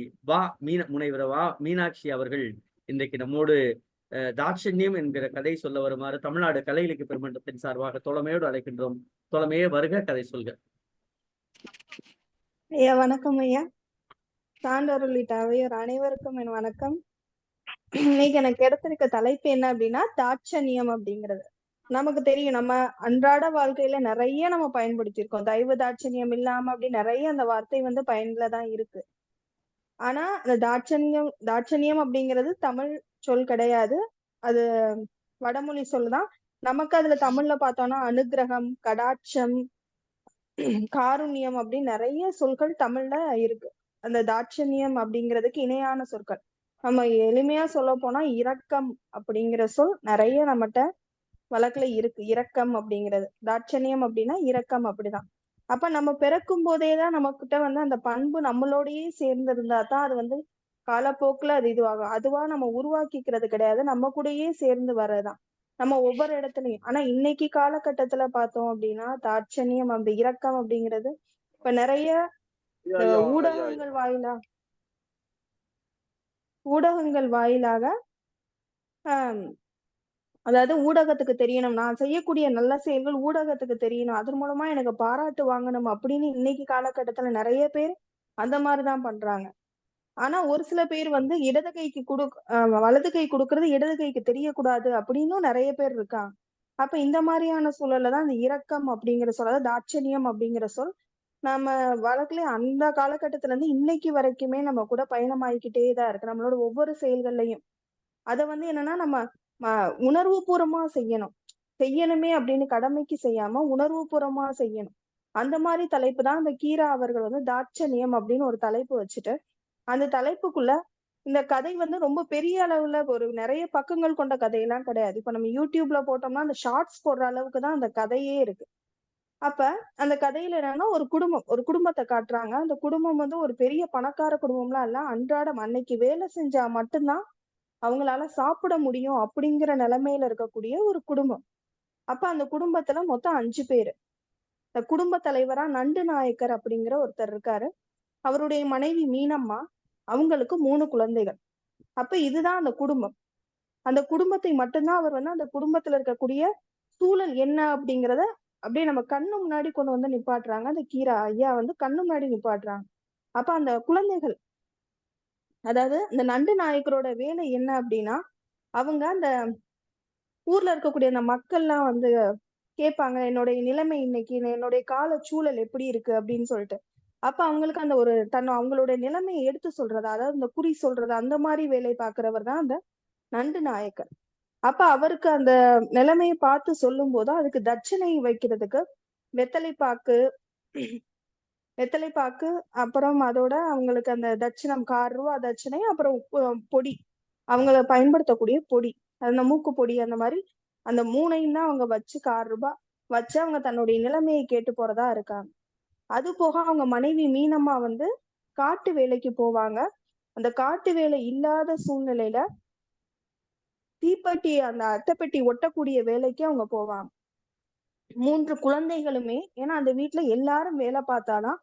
முனைவர் மீனாட்சி அவர்கள் இன்றைக்கு நம்மோடு தாட்சண்யம் என்கிற கதை சொல்ல வருமாறு தமிழ்நாடு கலை இலக்கிய பெருமன்றத்தின் சார்பாக தோழமையோடு அழைக்கின்றோம். தோழமையே வருக, கதை சொல்க. ஐயா வணக்கம் ஐயா. சான்றோர் உள்ளிட்ட அவையோர் அனைவருக்கும் என் வணக்கம். இன்னைக்கு எனக்கு கிடைத்திருக்க தலைப்பு என்ன அப்படின்னா தாட்சண்யம் அப்படிங்கிறது. நமக்கு தெரியும், நம்ம அன்றாட வாழ்க்கையில நிறைய நம்ம பயன்படுத்தியிருக்கோம். தயவு தாட்சண்யம் இல்லாம அப்படி நிறைய அந்த வார்த்தை பயன்லதான் இருக்கு. ஆனா அந்த தாட்சண்யம் அப்படிங்கிறது தமிழ் சொல் கிடையாது, அது வடமொழி சொல்லுதான். நமக்கு அதுல தமிழ்ல பார்த்தோம்னா அனுக்கிரகம், கடாட்சம், காருண்யம் அப்படின்னு நிறைய சொற்கள் தமிழ்ல இருக்கு. அந்த தாட்சண்யம் அப்படிங்கிறதுக்கு இணையான சொற்கள் நம்ம எளிமையா சொல்ல போனா இரக்கம் அப்படிங்கிற சொல் நிறைய நம்மகிட்ட வழக்குல இருக்கு. இரக்கம் அப்படிங்கிறது, தாட்சண்யம் அப்படின்னா இரக்கம் அப்படிதான். அப்ப நம்ம பிறக்கும் போதேதான் நம்மகிட்ட அந்த பண்பு நம்மளோடயே சேர்ந்திருந்தா தான் அது காலப்போக்குல அது இதுவாகும். அதுவா நம்ம உருவாக்கிக்கிறது கிடையாது, நம்ம கூடயே சேர்ந்து வர்றதுதான் நம்ம ஒவ்வொரு இடத்துலயும். ஆனா இன்னைக்கு காலகட்டத்துல பார்த்தோம் அப்படின்னா தாட்சண்யம் அந்த இரக்கம் அப்படிங்கிறது இப்ப நிறைய ஊடகங்கள் வாயிலாக அதாவது ஊடகத்துக்கு தெரியணும், நான் செய்யக்கூடிய நல்ல செயல்கள் ஊடகத்துக்கு தெரியணும், அதன் மூலமா எனக்கு பாராட்டு வாங்கணும் அப்படின்னு இன்னைக்கு காலகட்டத்துல நிறைய பேர் அந்த மாதிரிதான் பண்றாங்க. ஆனா ஒரு சில பேர் வந்து இடது கைக்கு வலது கை கொடுக்கறது இடது கைக்கு தெரியக்கூடாது அப்படின்னும் நிறைய பேர் இருக்காங்க. அப்ப இந்த மாதிரியான சூழல்ல தான் இந்த இரக்கம் அப்படிங்கிற சொல், அதாவது தாட்சணியம் அப்படிங்கிற சொல் நம்ம வழக்குல அந்த காலகட்டத்துல இருந்து இன்னைக்கு வரைக்குமே நம்ம கூட பயணமாயிக்கிட்டே தான் இருக்கு. நம்மளோட ஒவ்வொரு செயல்கள்லையும் அத வந்து என்னன்னா நம்ம உணர்வு பூர்வமா செய்யணும். செய்யணுமே அப்படின்னு கடமைக்கு செய்யாம உணர்வு பூர்வமா செய்யணும். அந்த மாதிரி தலைப்பு தான் இந்த கீரா அவர்கள் வந்து தாட்சணியம் அப்படின்னு ஒரு தலைப்பு வச்சுட்டு அந்த தலைப்புக்குள்ள இந்த கதை வந்து ரொம்ப பெரிய அளவுல ஒரு நிறைய பக்கங்கள் கொண்ட கதையெல்லாம் கிடையாது. இப்ப நம்ம யூடியூப்ல போட்டோம்னா அந்த ஷார்ட்ஸ் போடுற அளவுக்கு தான் அந்த கதையே இருக்கு. அப்ப அந்த கதையில என்னன்னா ஒரு குடும்பத்தை காட்டுறாங்க. அந்த குடும்பம் வந்து ஒரு பெரிய பணக்கார குடும்பம்லாம் இல்ல. அன்றாடம் அன்னைக்கு வேலை செஞ்சா மட்டும்தான் அவங்களால சாப்பிட முடியும் அப்படிங்கிற நிலைமையில இருக்கக்கூடிய ஒரு குடும்பம். அப்ப அந்த குடும்பத்துல மொத்தம் 5 பேரு. இந்த குடும்ப தலைவரா நண்டு நாயக்கர் அப்படிங்கிற ஒருத்தர் இருக்காரு. அவருடைய மனைவி மீனம்மா, அவங்களுக்கு 3 குழந்தைகள். அப்ப இதுதான் அந்த குடும்பம். அந்த குடும்பத்தை மட்டும்தான் அவர் வந்து அந்த குடும்பத்துல இருக்கக்கூடிய சூழல் என்ன அப்படிங்கிறத அப்படியே நம்ம கண்ணு முன்னாடி கொண்டு வந்து நிப்பாட்டுறாங்க. அந்த கீரா ஐயா வந்து கண்ணு முன்னாடி நிப்பாட்டுறாங்க. அப்ப அந்த குழந்தைகள், அதாவது இந்த நண்டு நாயக்கரோட வேலை என்ன அப்படின்னா, அவங்க அந்த ஊர்ல இருக்கக்கூடிய அந்த மக்கள்லாம் வந்து கேட்பாங்க, என்னுடைய நிலைமை இன்னைக்கு, என்னுடைய கால சூழல் எப்படி இருக்கு அப்படின்னு சொல்லிட்டு. அப்ப அவங்களுக்கு அந்த ஒரு அவங்களுடைய நிலைமையை எடுத்து சொல்றதா, அதாவது இந்த குறி சொல்றது அந்த மாதிரி வேலை பார்க்கிறவர் தான் அந்த நண்டு நாயக்கர். அப்ப அவருக்கு அந்த நிலைமையை பார்த்து சொல்லும் போது அதுக்கு தட்சணை வைக்கிறதுக்கு வெத்தலைப்பாக்கு வெத்தலைப்பாக்கு அப்புறம் அதோட அவங்களுக்கு அந்த தட்சிணம் ரூபா தட்சணை, அப்புறம் பொடி, அவங்கள பயன்படுத்தக்கூடிய பொடி, அந்த மூக்கு பொடி, அந்த மாதிரி அந்த 3ஐயும் தான் அவங்க வச்சு ரூபாய் வச்சு அவங்க தன்னுடைய நிலைமையை கேட்டு போறதா இருக்காங்க. அது போக அவங்க மனைவி மீனம்மா வந்து காட்டு வேலைக்கு போவாங்க. அந்த காட்டு வேலை இல்லாத சூழ்நிலையில தீப்பெட்டி, அந்த அட்டைப்பெட்டி ஒட்டக்கூடிய வேலைக்கு அவங்க போவாங்க. 3 குழந்தைகளுமே, ஏன்னா அந்த வீட்டுல எல்லாரும் வேலை பார்த்தாதான்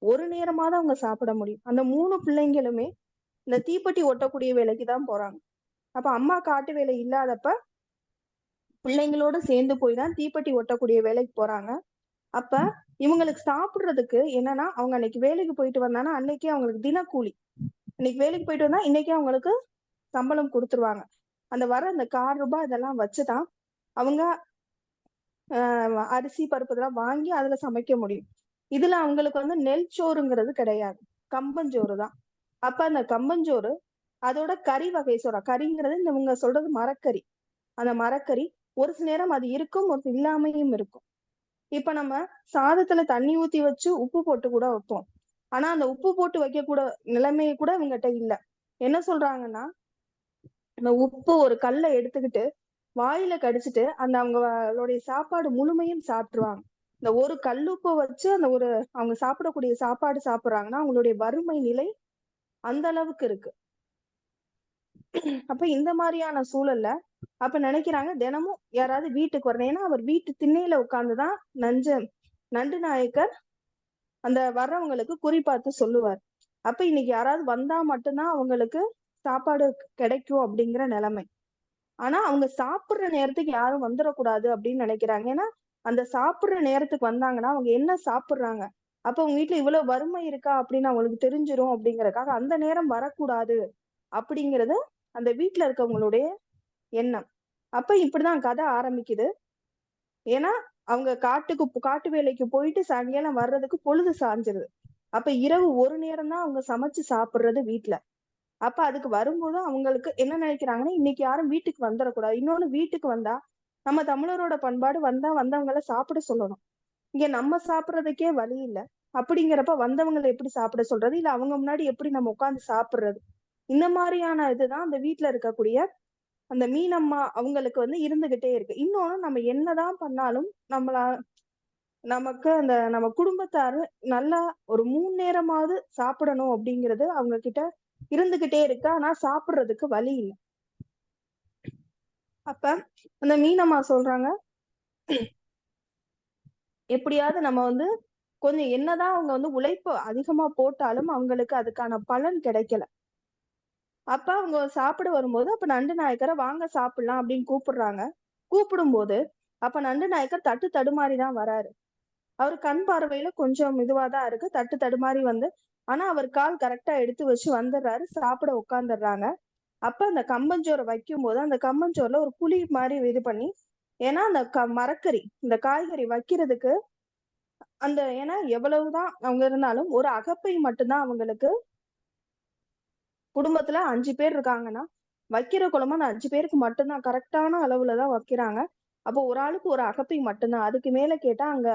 ஒரு நேரமாவது அவங்க சாப்பிட முடியும். அந்த 3 பிள்ளைங்களுமே இந்த தீப்பெட்டி ஒட்டக்கூடிய வேலைக்கு தான் போறாங்க. அப்ப அம்மா காட்டு வேலை இல்லாதப்ப பிள்ளைங்களோட சேர்ந்து போய் தான் தீப்பெட்டி ஒட்டக்கூடிய வேலைக்கு போறாங்க. அப்ப இவங்களுக்கு சாப்பிடுறதுக்கு என்னன்னா, அவங்க அன்னைக்கு வேலைக்கு போயிட்டு வந்தாங்கன்னா அன்னைக்கே அவங்களுக்கு தினக்கூலி. இன்னைக்கு வேலைக்கு போயிட்டு வந்தா இன்னைக்கே அவங்களுக்கு சம்பளம் கொடுத்துருவாங்க. அந்த அந்த ரூபாய் இதெல்லாம் வச்சுதான் அவங்க அரிசி பருப்பு இதெல்லாம் வாங்கி அதுல சமைக்க முடியும். இதுல அவங்களுக்கு வந்து நெல் சோறுங்கிறது கிடையாது, கம்பஞ்சோறு தான். அப்ப அந்த கம்பஞ்சோறு அதோட கறி வகை கறிங்கிறது இவங்க சொல்றது மரக்கறி. அந்த மரக்கறி ஒரு சில நேரம் அது இருக்கும், ஒரு இல்லாமையும் இருக்கும். இப்ப நம்ம சாதத்துல தண்ணி ஊத்தி வச்சு உப்பு போட்டு கூட வைப்போம். ஆனா அந்த உப்பு போட்டு வைக்க கூட நிலைமை கூட இவங்ககிட்ட இல்ல. என்ன சொல்றாங்கன்னா, அந்த உப்பு ஒரு கல்லை எடுத்துக்கிட்டு வாயில கடிச்சிட்டு அந்த அவங்களுடைய சாப்பாடு முழுமையும் சாப்பிட்டுருவாங்க. இந்த ஒரு கல்லுப்பை வச்சு அந்த அவங்க சாப்பிடக்கூடிய சாப்பாடு சாப்பிடுறாங்கன்னா அவங்களுடைய வறுமை நிலை அந்த அளவுக்கு இருக்கு. அப்ப இந்த மாதிரியான சூழல்ல அப்ப நினைக்கிறாங்க தினமும் யாராவது வீட்டுக்கு வரணும். ஏன்னா அவர் வீட்டு திண்ணையில உட்கார்ந்துதான் நண்டு நாயக்கர் அந்த வர்றவங்களுக்கு குறி பார்த்து சொல்லுவார். அப்ப இன்னைக்கு யாராவது வந்தா மட்டும்தான் அவங்களுக்கு சாப்பாடு கிடைக்கும் அப்படிங்கிற நிலைமை. ஆனா அவங்க சாப்பிடுற நேரத்துக்கு யாரும் வந்துடக்கூடாது அப்படின்னு நினைக்கிறாங்க. ஏன்னா அந்த சாப்பிடுற நேரத்துக்கு வந்தாங்கன்னா அவங்க என்ன சாப்பிடுறாங்க, அப்ப உங்க வீட்டுல இவ்வளவு வறுமை இருக்கா அப்படின்னு அவங்களுக்கு தெரிஞ்சிரும் அப்படிங்கறதுக்காக அந்த நேரம் வரக்கூடாது அப்படிங்கிறது அந்த வீட்டுல இருக்கவங்களுடைய எண்ணம். அப்ப இப்படிதான் கதை ஆரம்பிக்குது. ஏன்னா அவங்க காட்டு வேலைக்கு போயிட்டு சாயங்காலம் வர்றதுக்கு பொழுது சாஞ்சிருது. அப்ப இரவு ஒரு நேரம் தான் அவங்க சமைச்சு சாப்பிடுறது வீட்டுல. அப்ப அதுக்கு வரும்போது அவங்களுக்கு என்ன நினைக்கிறாங்கன்னா, இன்னைக்கு யாரும் வீட்டுக்கு வந்துடக்கூடாது. இன்னொன்னு, வீட்டுக்கு வந்தா நம்ம தமிழரோட பண்பாடு வந்தவங்களை சாப்பிட சொல்லணும். இங்க நம்ம சாப்பிடுறதுக்கே வழி இல்ல. அப்படிங்கிறப்ப வந்தவங்களை எப்படி சாப்பிட சொல்றது, இல்ல அவங்க முன்னாடி எப்படி நம்ம உட்கார்ந்து சாப்பிடுறது, இந்த மாதிரியான இதுதான் அந்த வீட்டுல இருக்கக்கூடிய அந்த மீனம்மா அவங்களுக்கு வந்து இருந்துகிட்டே இருக்கு. இன்னொன்னு, நம்ம என்னதான் பண்ணாலும் நமக்கு அந்த நம்ம குடும்பத்தாரு நல்லா ஒரு 3 நேரமாவது சாப்பிடணும் அப்படிங்கிறது அவங்க கிட்ட இருந்துகிட்டே இருக்கு. ஆனா சாப்பிடுறதுக்கு வழி இல்லை. அப்ப அந்த மீனம்மா சொல்றாங்க, எப்படியாவது நம்ம வந்து கொஞ்சம் என்னதான் அவங்க வந்து உழைப்பு அதிகமா போட்டாலும் அவங்களுக்கு அதுக்கான பலன் கிடைக்கல. அப்ப அவங்க சாப்பிட வரும்போது அப்ப நண்டு நாயக்கரை வாங்க சாப்பிடலாம் அப்படின்னு கூப்பிடுறாங்க. கூப்பிடும்போது அப்ப நண்டு நாயக்கர் தட்டு தடுமாறிதான் வராரு. அவரு கண் பார்வையில கொஞ்சம் இதுவாதான் இருக்கு. தட்டு தடுமாறி வந்து ஆனா அவர் கால் கரெக்டா எடுத்து வச்சு வந்துடுறாரு, சாப்பிட உட்காந்துடுறாங்க. அப்ப அந்த கம்பஞ்சோறை வைக்கும் போது அந்த கம்பஞ்சோறுல ஒரு குழி மாதிரி இது பண்ணி, ஏன்னா அந்த மரக்கறி இந்த காய்கறி வைக்கிறதுக்கு அந்த ஏன்னா எவ்வளவுதான் அவங்க இருந்தாலும் ஒரு அகப்பை மட்டும்தான் அவங்களுக்கு. குடும்பத்துல 5 பேர் இருக்காங்கன்னா வைக்கிற குழம்பு அந்த 5 பேருக்கு மட்டும்தான் கரெக்டான அளவுலதான் வைக்கிறாங்க. அப்போ ஒரு ஆளுக்கு ஒரு அகப்பை மட்டும்தான், அதுக்கு மேல கேட்டா அங்க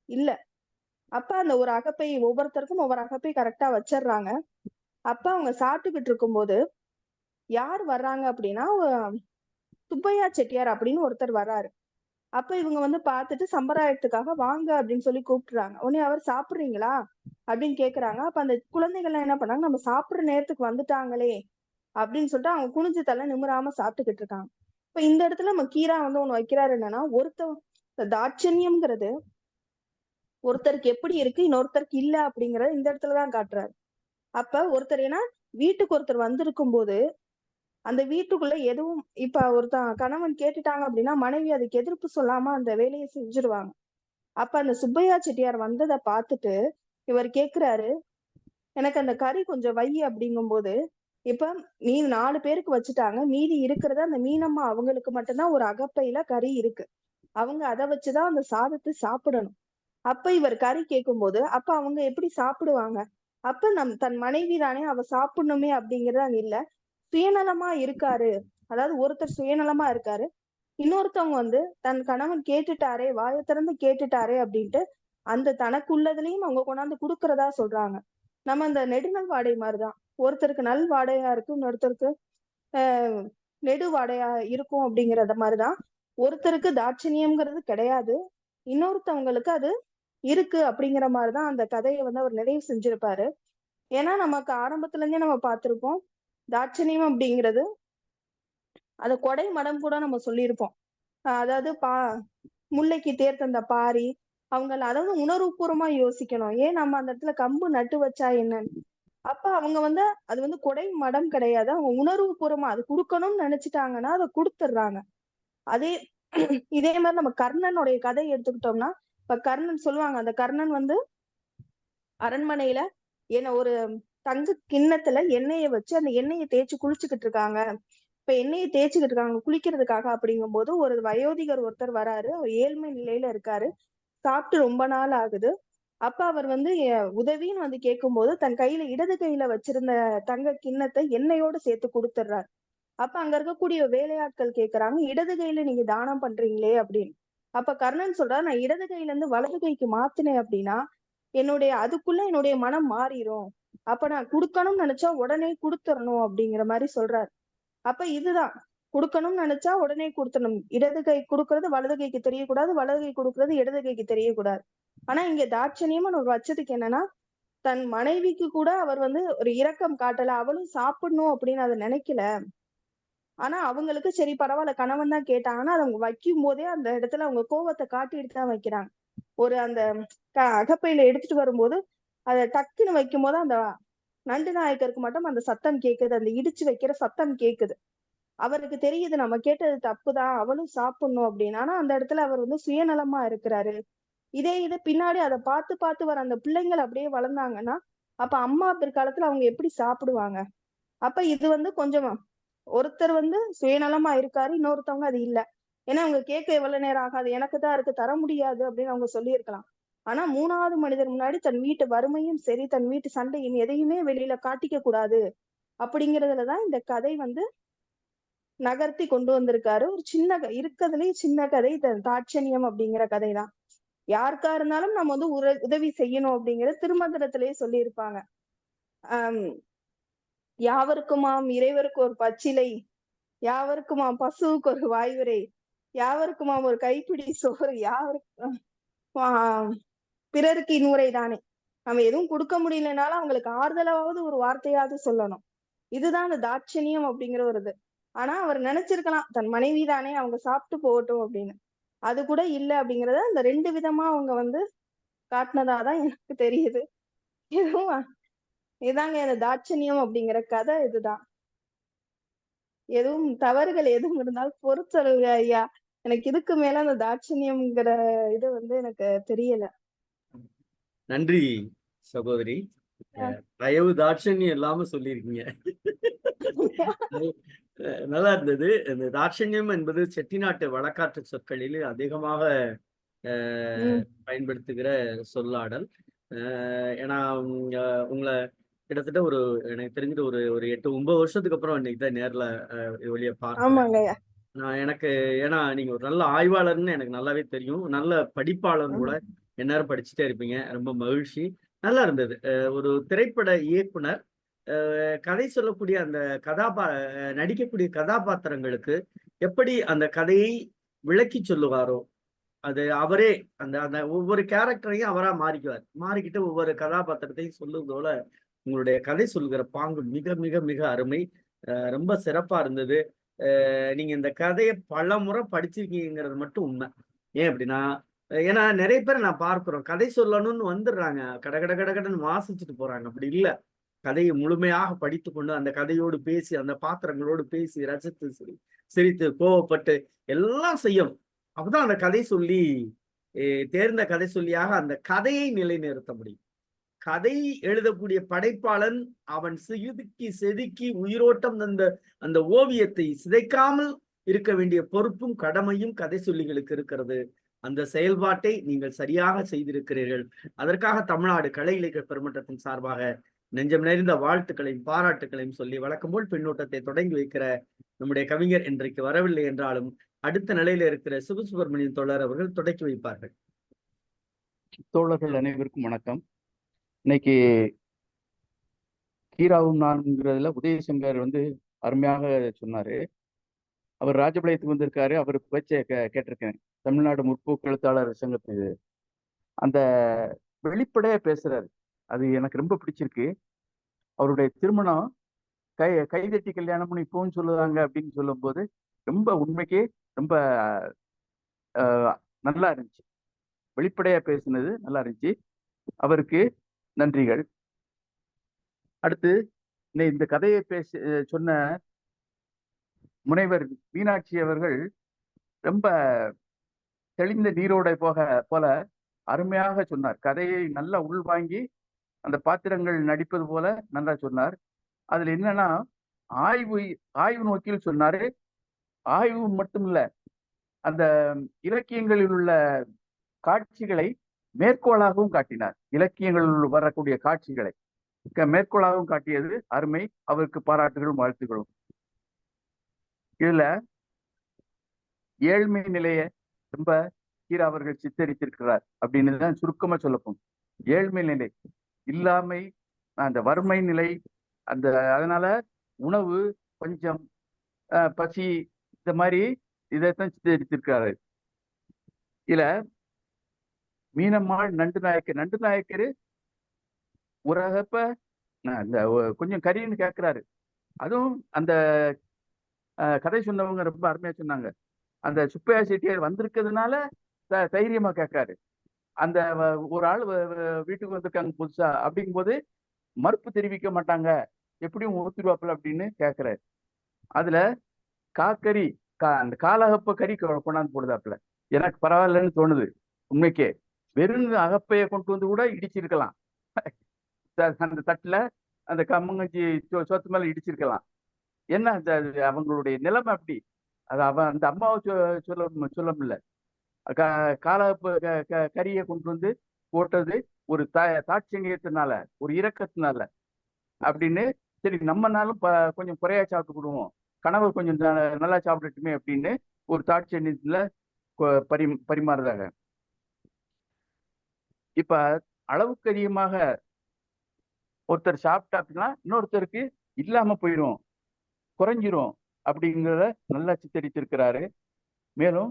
இல்ல. அப்ப அந்த ஒரு அகப்பை ஒவ்வொருத்தருக்கும் ஒவ்வொரு அகப்பை கரெக்டா வச்சிடுறாங்க. அப்ப அவங்க சாப்பிட்டுக்கிட்டு இருக்கும்போது யார் வர்றாங்க அப்படின்னா சுப்பையா செட்டியார் அப்படின்னு ஒருத்தர் வர்றாரு. அப்ப இவங்க வந்து பார்த்துட்டு சம்பிரதாயத்துக்காக வாங்க அப்படின்னு சொல்லி கூப்பிட்டுறாங்க. உடனே அவர் சாப்பிடுறீங்களா அப்படின்னு கேக்குறாங்க. அப்ப அந்த குழந்தைகள்லாம் என்ன பண்ணாங்க, நம்ம சாப்பிடுற நேரத்துக்கு வந்துட்டாங்களே அப்படின்னு சொல்லிட்டு அவங்க குனிஞ்சு தலை நிமிராம சாப்பிட்டுக்கிட்டு இருக்காங்க. இப்ப இந்த இடத்துல நம்ம கீரா வந்து ஒண்ணு வைக்கிறாரு என்னன்னா, தாட்சண்யம்ங்கிறது ஒருத்தருக்கு எப்படி இருக்கு இன்னொருத்தருக்கு இல்ல அப்படிங்கறத இந்த இடத்துலதான் காட்டுறாரு. அப்ப ஒருத்தர் ஏன்னா வீட்டுக்கு ஒருத்தர் வந்திருக்கும் போது அந்த வீட்டுக்குள்ள எதுவும் இப்ப ஒருத்தன் கணவன் கேட்டுட்டாங்க அப்படின்னா மனைவி அதுக்கு எதிர்ப்பு சொல்லாம அந்த வேலையை செஞ்சிருவாங்க. அப்ப அந்த சுப்பையா செட்டியார் வந்ததை பார்த்துட்டு இவர் கேக்குறாரு, எனக்கு அந்த கறி கொஞ்சம் வை அப்படிங்கும் போது, இப்ப நீ 4 பேருக்கு வச்சுட்டாங்க, மீதி இருக்கிறத அந்த மீனம்மா அவங்களுக்கு மட்டும்தான் ஒரு அகப்பையில கறி இருக்கு. அவங்க அதை வச்சுதான் அந்த சாதத்தை சாப்பிடணும். அப்ப இவர் கறி கேட்கும்போது அப்ப அவங்க எப்படி சாப்பிடுவாங்க? அப்ப தன் மனைவி தானே அவ சாப்பிடணுமே அப்படிங்கறது அங்க இல்ல. சுயநலமா இருக்காரு. அதாவது ஒருத்தர் சுயநலமா இருக்காரு, இன்னொருத்தவங்க வந்து தன் கணவன் கேட்டுட்டாரே, வாயை திறந்து கேட்டுட்டாரே அப்படின்ட்டு அந்த தனக்குள்ளதுலயும் அவங்க கொண்டாந்து குடுக்கறதா சொல்றாங்க. நம்ம அந்த நெடுநல் வாடை மாதிரிதான், ஒருத்தருக்கு நல் வாடையா இருக்கும், இன்னொருத்தருக்கு நெடு வாடையா இருக்கும் அப்படிங்கறத மாதிரிதான். ஒருத்தருக்கு தாட்சணியம்ங்கிறது கிடையாது, இன்னொருத்தவங்களுக்கு அது இருக்கு அப்படிங்கிற மாதிரிதான் அந்த கதையை வந்து அவர் நிறைவு செஞ்சிருப்பாரு. ஏன்னா நமக்கு ஆரம்பத்துல இருந்தே நம்ம பார்த்திருப்போம், தாட்சணியம் அப்படிங்கிறது அது கொடை மடம் கூட நம்ம சொல்லியிருப்போம். அதாவது முல்லைக்கு தேர் தந்த பாரி அவங்கள அதாவது உணர்வுபூர்வமா யோசிக்கணும். ஏன் நம்ம அந்த இடத்துல கம்பு நட்டு வச்சா என்னன்னு. அப்ப அவங்க வந்து அது வந்து கொடை மடம் கிடையாது, அவங்க உணர்வு பூர்வமா அது கொடுக்கணும்னு நினைச்சிட்டாங்கன்னா அதை கொடுத்துடுறாங்க. அதே இதே மாதிரி நம்ம கர்ணனுடைய கதை எடுத்துக்கிட்டோம்னா, இப்ப கர்ணன் சொல்லுவாங்க, அந்த கர்ணன் வந்து அரண்மனையில என்ன ஒரு தங்க கிண்ணத்துல எண்ணெயை வச்சு அந்த எண்ணெயை தேய்ச்சி குளிச்சுக்கிட்டு இருக்காங்க. இப்ப எண்ணெயை தேய்ச்சிக்கிட்டு இருக்காங்க குளிக்கிறதுக்காக. அப்படிங்கும் போது ஒரு வயோதிகர் ஒருத்தர் வராரு, அவர் ஏழ்மை நிலையில இருக்காரு, சாப்பிட்டு ரொம்ப நாள் ஆகுது. அப்ப அவர் வந்து உதவின்னு வந்து கேட்கும்போது தன் கையில இடது கையில வச்சிருந்த தங்க கிண்ணத்தை எண்ணெயோடு சேர்த்து கொடுத்துடுறாரு. அப்ப அங்க இருக்கக்கூடிய வேலையாட்கள் கேக்குறாங்க, இடது கையில நீங்க தானம் பண்றீங்களே அப்படின்னு. அப்ப கர்ணன் சொல்றாரு, நான் இடது கையில இருந்து வலது கைக்கு மாத்தினேன் அப்படின்னா அதுக்குள்ள என்னுடைய மனம் மாறிடும். அப்ப நான் கொடுக்கணும்னு நினைச்சா உடனே கொடுத்துடணும் அப்படிங்கிற மாதிரி சொல்றாரு. அப்ப இதுதான், கொடுக்கணும்னு நினைச்சா உடனே கொடுத்துடணும். இடது கை கொடுக்கறது வலது கைக்கு தெரியக்கூடாது, வலது கை கொடுக்கறது இடது கைக்கு தெரியக்கூடாது. ஆனா இங்க தாட்சணியமா ஒரு வச்சதுக்கு என்னன்னா, தன் மனைவிக்கு கூட அவர் வந்து ஒரு இரக்கம் காட்டல, அவளும் சாப்பிடணும் அப்படின்னு அதை நினைக்கல. ஆனா அவங்களுக்கு சரி பரவாயில்ல கணவன் தான் கேட்டாங்கன்னா அதை அவங்க வைக்கும் போதே அந்த இடத்துல அவங்க கோவத்தை காட்டிட்டு தான் வைக்கிறாங்க. ஒரு அந்த அகப்பையில எடுத்துட்டு வரும்போது அதை டக்குன்னு வைக்கும் போது அந்த நண்டு நாயக்கருக்கு மட்டும் அந்த சத்தம் கேக்குது, அந்த இடிச்சு வைக்கிற சத்தம் கேக்குது. அவருக்கு தெரியுது நம்ம கேட்டது தப்புதான், அவளும் சாப்பிடணும் அப்படின்னு. ஆனா அந்த இடத்துல அவர் வந்து சுயநலமா இருக்கிறாரு. இதை பின்னாடி அதை பார்த்து பார்த்து வர அந்த பிள்ளைங்கள் அப்படியே வளர்ந்தாங்கன்னா அப்ப அம்மா பிற்காலத்துல அவங்க எப்படி சாப்பிடுவாங்க? அப்ப இது வந்து கொஞ்சம் ஒருத்தர் வந்து சுயநலமா இருக்காரு, இன்னொருத்தவங்க அது இல்ல. ஏன்னா அவங்க கேட்க எவ்வளவு நேரம் ஆகாது, எனக்கு தான் இருக்கு தர முடியாது அப்படின்னு அவங்க சொல்லியிருக்கலாம். ஆனா 3வது மனிதர் முன்னாடி தன் வீட்டு வறுமையும் சரி தன் வீட்டு சண்டையும் எதையுமே வெளியில காட்டிக்க கூடாது அப்படிங்கறதுலதான் இந்த கதை வந்து நகர்த்தி கொண்டு வந்திருக்காரு. ஒரு சின்ன இருக்கிறதுலயே சின்ன கதை தாட்சணியம் அப்படிங்கிற கதைதான். யாருக்கா இருந்தாலும் நம்ம வந்து உதவி செய்யணும் அப்படிங்கறது திருமந்திரத்திலேயே சொல்லியிருப்பாங்க. யாவருக்குமாம் இறைவருக்கு ஒரு பச்சிலை, யாவருக்குமாம் பசுவுக்கு ஒரு வாய்வரை, யாவருக்குமாம் ஒரு கைப்பிடி சோறு, யாவருக்கும் பிறருக்கு இன்னுரை தானே. நம்ம எதுவும் கொடுக்க முடியலனாலும் அவங்களுக்கு ஆறுதலாவது ஒரு வார்த்தையாவது சொல்லணும். இதுதான் அந்த தாட்சணியம் அப்படிங்கிற ஒரு இது. ஆனா அவர் நினைச்சிருக்கலாம் தன் மனைவி தானே அவங்க சாப்பிட்டு போகட்டும் அப்படின்னு. அது கூட இல்ல அப்படிங்கறத அந்த 2 விதமா அவங்க வந்து காட்டினதாதான் எனக்கு தெரியுது. இதாங்க இந்த தாட்சணியம் அப்படிங்கிற கதை. இதுதான். எதுவும் தவறுகள் எதுவும் இருந்தாலும் பொறுத்தருங்க ஐயா. எனக்கு இதுக்கு மேல அந்த தாட்சணியம்ங்கிற இது வந்து எனக்கு தெரியல. நன்றி சகோதரி. தயவு தாட்சண்யம் இல்லாம சொல்லியிருக்கீங்க. நல்லா இருந்தது. இந்த தாட்சண்யம் என்பது செட்டிநாட்டு வழக்காற்று சொற்களில் அதிகமாக பயன்படுத்துகிற சொல்லாடல். ஏன்னா உங்களை கிட்டத்தட்ட எனக்கு தெரிஞ்சது ஒரு 8, 9 வருஷத்துக்கு அப்புறம் இன்னைக்கு தான் நேர்ல வெளியே பார்க்கிறேன். ஆமாங்கய்யா. எனக்கு ஏன்னா நீங்க ஒரு நல்ல ஆய்வாளர்னு எனக்கு நல்லாவே தெரியும். நல்ல படிப்பாளர் கூட எந்நேரம் படிச்சுட்டே இருப்பீங்க. ரொம்ப மகிழ்ச்சி. நல்லா இருந்தது. ஒரு திரைப்பட இயக்குனர் கதை சொல்லக்கூடிய அந்த நடிக்கக்கூடிய கதாபாத்திரங்களுக்கு எப்படி அந்த கதையை விளக்கி சொல்லுவாரோ, அது அவரே அந்த அந்த ஒவ்வொரு கேரக்டரையும் அவரா மாறிக்குவார். மாறிக்கிட்டு ஒவ்வொரு கதாபாத்திரத்தையும் சொல்லுவதோட உங்களுடைய கதை சொல்லுகிற பாங்கு மிக மிக மிக அருமை. ரொம்ப சிறப்பா இருந்தது. நீங்க இந்த கதையை பலமுறை படிச்சிருக்கீங்கிறது மட்டும் உண்மை. ஏன் அப்படின்னா, ஏன்னா நிறைய பேர் நான் பார்க்கிறோம். கதை சொல்லணும்னு வந்துடுறாங்க. கடன்னு வாசிச்சுட்டு போறாங்க. அப்படி இல்ல. கதையை முழுமையாக படித்துக்கொண்டு அந்த கதையோடு பேசி, அந்த பாத்திரங்களோடு பேசி, ரசித்து, சிரித்து, கோவப்பட்டு எல்லாம் செய்யணும். அப்பதான் அந்த கதை சொல்லி தேர்ந்த கதை சொல்லியாக அந்த கதையை நிலைநிறுத்த முடியும். கதை எழுதக்கூடிய படைப்பாளன் அவன் செதுக்கி உயிரோட்டம் தந்த அந்த ஓவியத்தை சிதைக்காமல் இருக்க வேண்டிய பொறுப்பும் கடமையும் கதை சொல்லிகளுக்கு இருக்கிறது. அந்த செயல்பாட்டை நீங்கள் சரியாக செய்திருக்கிறீர்கள். அதற்காக தமிழ்நாடு கலை இலக்கிய பெருமன்றத்தின் சார்பாக நெஞ்சம் நிறைந்த வாழ்த்துக்களையும் பாராட்டுகளையும் சொல்லி வழக்கம் போல் பின்னூட்டத்தை தொடங்கி வைக்கிற நம்முடைய கவிஞர் இன்றைக்கு வரவில்லை என்றாலும் அடுத்த நிலையில இருக்கிற சிவசுப்பிரமணியன் தோழர் அவர்கள் தொடக்கி வைப்பார்கள். தோழர்கள் அனைவருக்கும் வணக்கம். இன்னைக்கு கீராவும் நான்கிறதுல உதயசங்கர் அருமையாக சொன்னாரு. அவர் ராஜபாளையத்துக்கு வந்திருக்காரு. அவர் பேச்சை கேட்டிருக்கேன். தமிழ்நாடு முற்போக்கு எழுத்தாளர் சங்கத்துக்கு அந்த வெளிப்படையா பேசுறாரு. அது எனக்கு ரொம்ப பிடிச்சிருக்கு. அவருடைய திருமணம் கைதட்டி கல்யாணம் இப்போன்னு சொல்லுவாங்க அப்படின்னு சொல்லும் போது ரொம்ப உண்மைக்கே ரொம்ப நல்லா இருந்துச்சு. வெளிப்படையா பேசுனது நல்லா இருந்துச்சு. அவருக்கு நன்றிகள். அடுத்து இந்த கதையை சொன்ன முனைவர் மீனாட்சி அவர்கள் ரொம்ப தெளிந்த நீரோடை போல அருமையாக சொன்னார். கதையை நல்லா உள்வாங்கி அந்த பாத்திரங்கள் நடிப்பது போல நல்லா சொன்னார். அதுல என்னன்னா ஆய்வு நோக்கில் சொன்னாரு. ஆய்வு மட்டும் இல்ல, அந்த இலக்கியங்களில் உள்ள காட்சிகளை மேற்கோளாகவும் காட்டினார். இலக்கியங்களில் வரக்கூடிய காட்சிகளை மேற்கோளாகவும் காட்டியது அருமை. அவருக்கு பாராட்டுகளும் வாழ்த்துகளும். இதுல ஏழ்மை நிலையை ரொம்ப கீரா அவர்கள் சித்தரித்திருக்கிறார் அப்படின்னு தான் சுருக்கமா சொல்லப்போம். ஏழ்மை நிலை, இல்லாமை, அந்த வறுமை நிலை, அதனால உணவு, பஞ்சம், பசி, இந்த மாதிரி இதைத்தான் சித்தரித்திருக்கிறாரு. இதுல மீனம்மாள் நண்டு நாயக்கரு உரகப்ப இந்த கொஞ்சம் கறின்னு கேட்கிறாரு. அதுவும் அந்த கதை சொன்னவங்க ரொம்ப அருமையா சொன்னாங்க. அந்த சுப்பையா செட்டியார் வந்திருக்கிறதுனால தைரியமா கேட்காரு. அந்த ஒரு ஆள் வீட்டுக்கு வந்திருக்காங்க புதுசா அப்படிங்கும்போது மறுப்பு தெரிவிக்க மாட்டாங்க, எப்படியும் ஒத்துருவாப்புல அப்படின்னு கேட்கிறாரு. அதுல காக்கறி அந்த காலகப்ப கறி கொண்டாந்து போடுதாப்புல. எனக்கு பரவாயில்லன்னு தோணுது. உண்மைக்கே வெறும் அகப்பைய கொண்டு வந்து கூட இடிச்சிருக்கலாம். அந்த தட்டுல அந்த கம்மங்கஞ்சி சோத்து மேல இடிச்சிருக்கலாம். என்ன அவங்களுடைய நிலைமை அப்படி. அது அந்த அம்மாவை சொல்ல முடியல. காலகப்ப கறியை கொண்டு வந்து போட்டது ஒரு தாட்சங்கியத்தினால, ஒரு இரக்கத்தினால அப்படின்னு. சரி, நம்மனாலும் கொஞ்சம் குறையா சாப்பிட்டுக்கிடுவோம், கணவர் கொஞ்சம் நல்லா சாப்பிடட்டுமே அப்படின்னு ஒரு தாட்சண்யத்துல பரிமாறுறாங்க. இப்ப அளவுக்கு அதிகமாக ஒருத்தர் சாப்பிட்டா அப்படின்னா இன்னொருத்தருக்கு இல்லாம போயிடும், குறைஞ்சிரும் அப்படிங்கிறத நல்லா சித்தரித்திருக்கிறாரு. மேலும்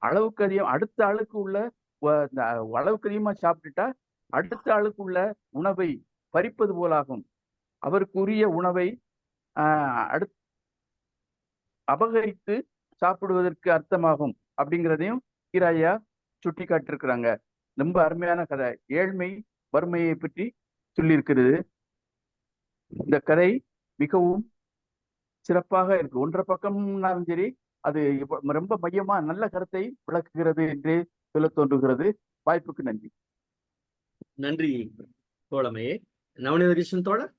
அளவுக்கு அதிகம் அடுத்த ஆளுக்கு உள்ள அளவுக்கு அதிகமா சாப்பிட்டுட்டா அடுத்த ஆளுக்கு உள்ள உணவை பறிப்பது போலாகும். அவருக்குரிய உணவை அபகரித்து சாப்பிடுவதற்கு அர்த்தமாகும் அப்படிங்கிறதையும் கீராயா சுட்டி காட்டிருக்கிறாங்க. ரொம்ப அருமையான கதை. ஏழ்மை வறுமையை பற்றி சொல்லியிருக்கிறது. இந்த கதை மிகவும் சிறப்பாக இருக்கு. ஒன்றரை பக்கம்னாலும் சரி, அது ரொம்ப மையமா நல்ல கருத்தை விளக்குகிறது என்று சொல்ல தோன்றுகிறது. வாய்ப்புக்கு நன்றி. நன்றி தோழமையே. நவநீத கிருஷ்ணன் தோழர்.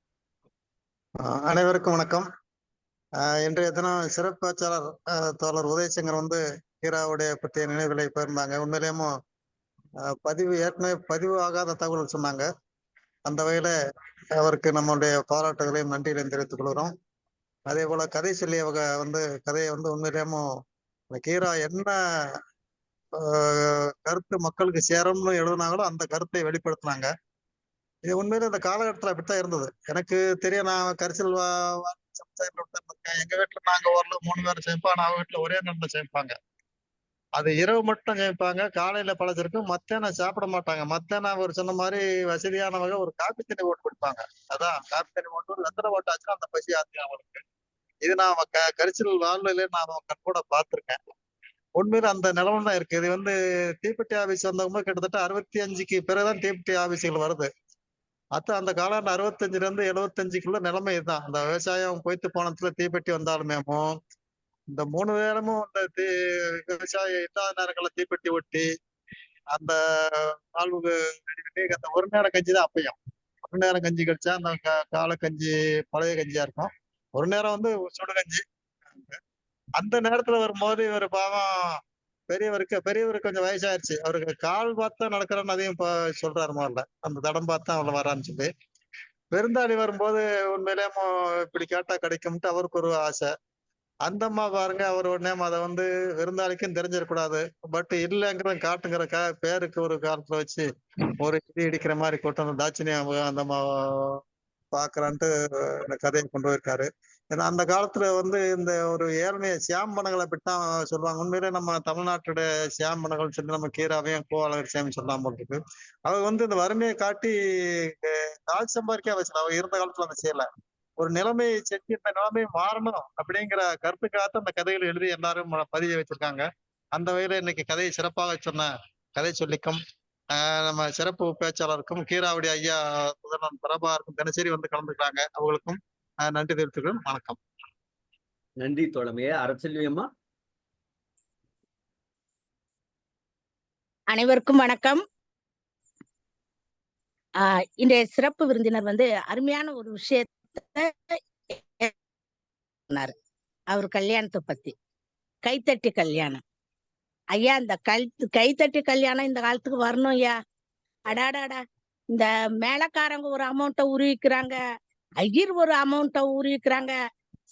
அனைவருக்கும் வணக்கம். இன்றைய தினம் சிறப்பாச்சாளர் தோழர் உதயசங்கர் வந்து கீராவுடைய பற்றிய நினைவுகளை பகிர்ந்தாங்க. உண்மையிலேயும் ஏற்கனவே பதிவு ஆகாத தகவல் சொன்னாங்க. அந்த வகையில அவருக்கு நம்முடைய பாராட்டுகளையும் நன்றிகளையும் தெரிவித்துக் கொள்கிறோம். அதே போல கதை சொல்லி அவங்க வந்து கதையை வந்து உண்மையிலேயும் கீரா என்ன கருத்து மக்களுக்கு சேரும்னு எழுதுனாங்களோ அந்த கருத்தை வெளிப்படுத்தினாங்க. இது உண்மையிலே இந்த காலகட்டத்தில் அப்படித்தான் இருந்தது. எனக்கு தெரியும், நான் கரிசல் இருக்கேன். எங்க வீட்டுல நாங்க ஓரளவு 3 பேரும் சமைப்போம். ஆனா அவங்க வீட்டுல ஒரே நேரத்துல சமைப்பாங்க. அது இரவு மட்டும் சமைப்பாங்க. காலையில பழச்சிருக்கும். மத்தியானம் சாப்பிட மாட்டாங்க. மத்தியானம் அவர் சொன்ன மாதிரி வசதியானவங்க ஒரு காப்பி தண்ணி ஓட்டு குடிப்பாங்க. அதான் காப்பி தண்ணி ஓட்டு ஒரு வெத்தலை ஓட்டு ஆச்சுன்னா அந்த பசி ஆச்சு அவங்களுக்கு. இது நான் கரிசல் வாழ்விலே நான் கண்கூட பார்த்திருக்கேன். உண்மையில அந்த நிலவரம் தான் இருக்கு. இது வந்து தீப்பெட்டி ஆபீஸ் வந்தவங்க கிட்டத்தட்ட 65க்கு பிறகுதான் தீப்பெட்டி ஆபீஸ்கள் வருது. அந்த காலம் 65ல இருந்து 75க்குள்ள நிலைமை இதுதான். அந்த விவசாயம் பொய்த்து போனதுல தீப்பெட்டி வந்தாலுமேமோ இந்த 3 நேரமும் இந்த விவசாயம் இல்லாத நேரங்களில் தீப்பெட்டி ஒட்டி அந்த வாழ்வுக்கு அந்த ஒரு நேரம் கஞ்சி தான் அப்பையும். ஒரு நேரம் கஞ்சி கழிச்சா அந்த காலை கஞ்சி பழைய கஞ்சியா இருக்கும். ஒரு நேரம் வந்து சுடு கஞ்சி. அந்த நேரத்துல வரும்போது இவர் பாவம் பெரியவருக்கு கொஞ்சம் வயசாயிருச்சு. அவருக்கு கால் பார்த்தா நடக்கிறன்னு அதையும் சொல்றாரு முதல்ல. அந்த தடம் பார்த்தா அவ்வளவு வரான்னு சொல்லி விருந்தாளி வரும்போது உண்மையிலேயே இப்படி கேட்டா கிடைக்கும்ட்டு அவருக்கு ஒரு ஆசை. அந்த அம்மா பாருங்க, அவர் உடனே அதை வந்து விருந்தாளிக்கும் தெரிஞ்சிடக்கூடாது, பட் இல்லைங்கிறத காட்டுங்கிறக்காக பேருக்கு ஒரு காலத்துல வச்சு ஒரு இடிக்கிற மாதிரி கொண்டு வந்து தாட்சினியம் அந்த அம்மா பாக்குறான்ட்டு இந்த கதையை கொண்டு போயிருக்காரு. ஏன்னா அந்த காலத்துல வந்து இந்த ஒரு ஏழ்மையை சியாம்பனங்களை அப்படித்தான் சொல்லுவாங்க. உண்மையிலே நம்ம தமிழ்நாட்டுடைய சியாம்பனங்கள் சொல்லி நம்ம கீராவையும் கோவாளர் சேமி சொல்லலாம் போட்டுருக்கு. அவங்க வந்து இந்த வறுமையை காட்டி கால் சம்பாதிக்க வச்சு அவங்க இருந்த காலத்துல அந்த செய்யல. ஒரு நிலைமையை செஞ்சு இந்த நிலைமை மாறணும் அப்படிங்கிற கருத்துக்காக அந்த கதைகளை எழுதி எல்லாரும் பதிய வச்சிருக்காங்க. அந்த வகையில இன்னைக்கு கதையை சிறப்பாக சொன்ன கதை சொல்லிக்கும் நம்ம சிறப்பு பேச்சாளருக்கும் கீராவுடைய ஐயா முதல்வன் பிரபாருக்கும் தினசரி வந்து கலந்துக்கிறாங்க. அவங்களுக்கும் நன்றி தெரிவித்துக்கிறேன். வணக்கம். நன்றி தோழமையே. அரசெல்வியம்மா. அனைவருக்கும் வணக்கம். இன்றைய சிறப்பு விருந்தினர் வந்து அருமையான ஒரு விஷயத்த அவர் கல்யாணத்தை பத்தி, கைத்தட்டி கல்யாணம். ஐயா, இந்த கைத்தட்டி கல்யாணம் இந்த காலத்துக்கு வரணும் ஐயா. அடாடாடா, இந்த மேளக்காரங்க ஒரு அமௌண்ட்டை உருவிக்கிறாங்க, ஐயர் ஒரு அமௌண்ட்டை உருவிக்கிறாங்க,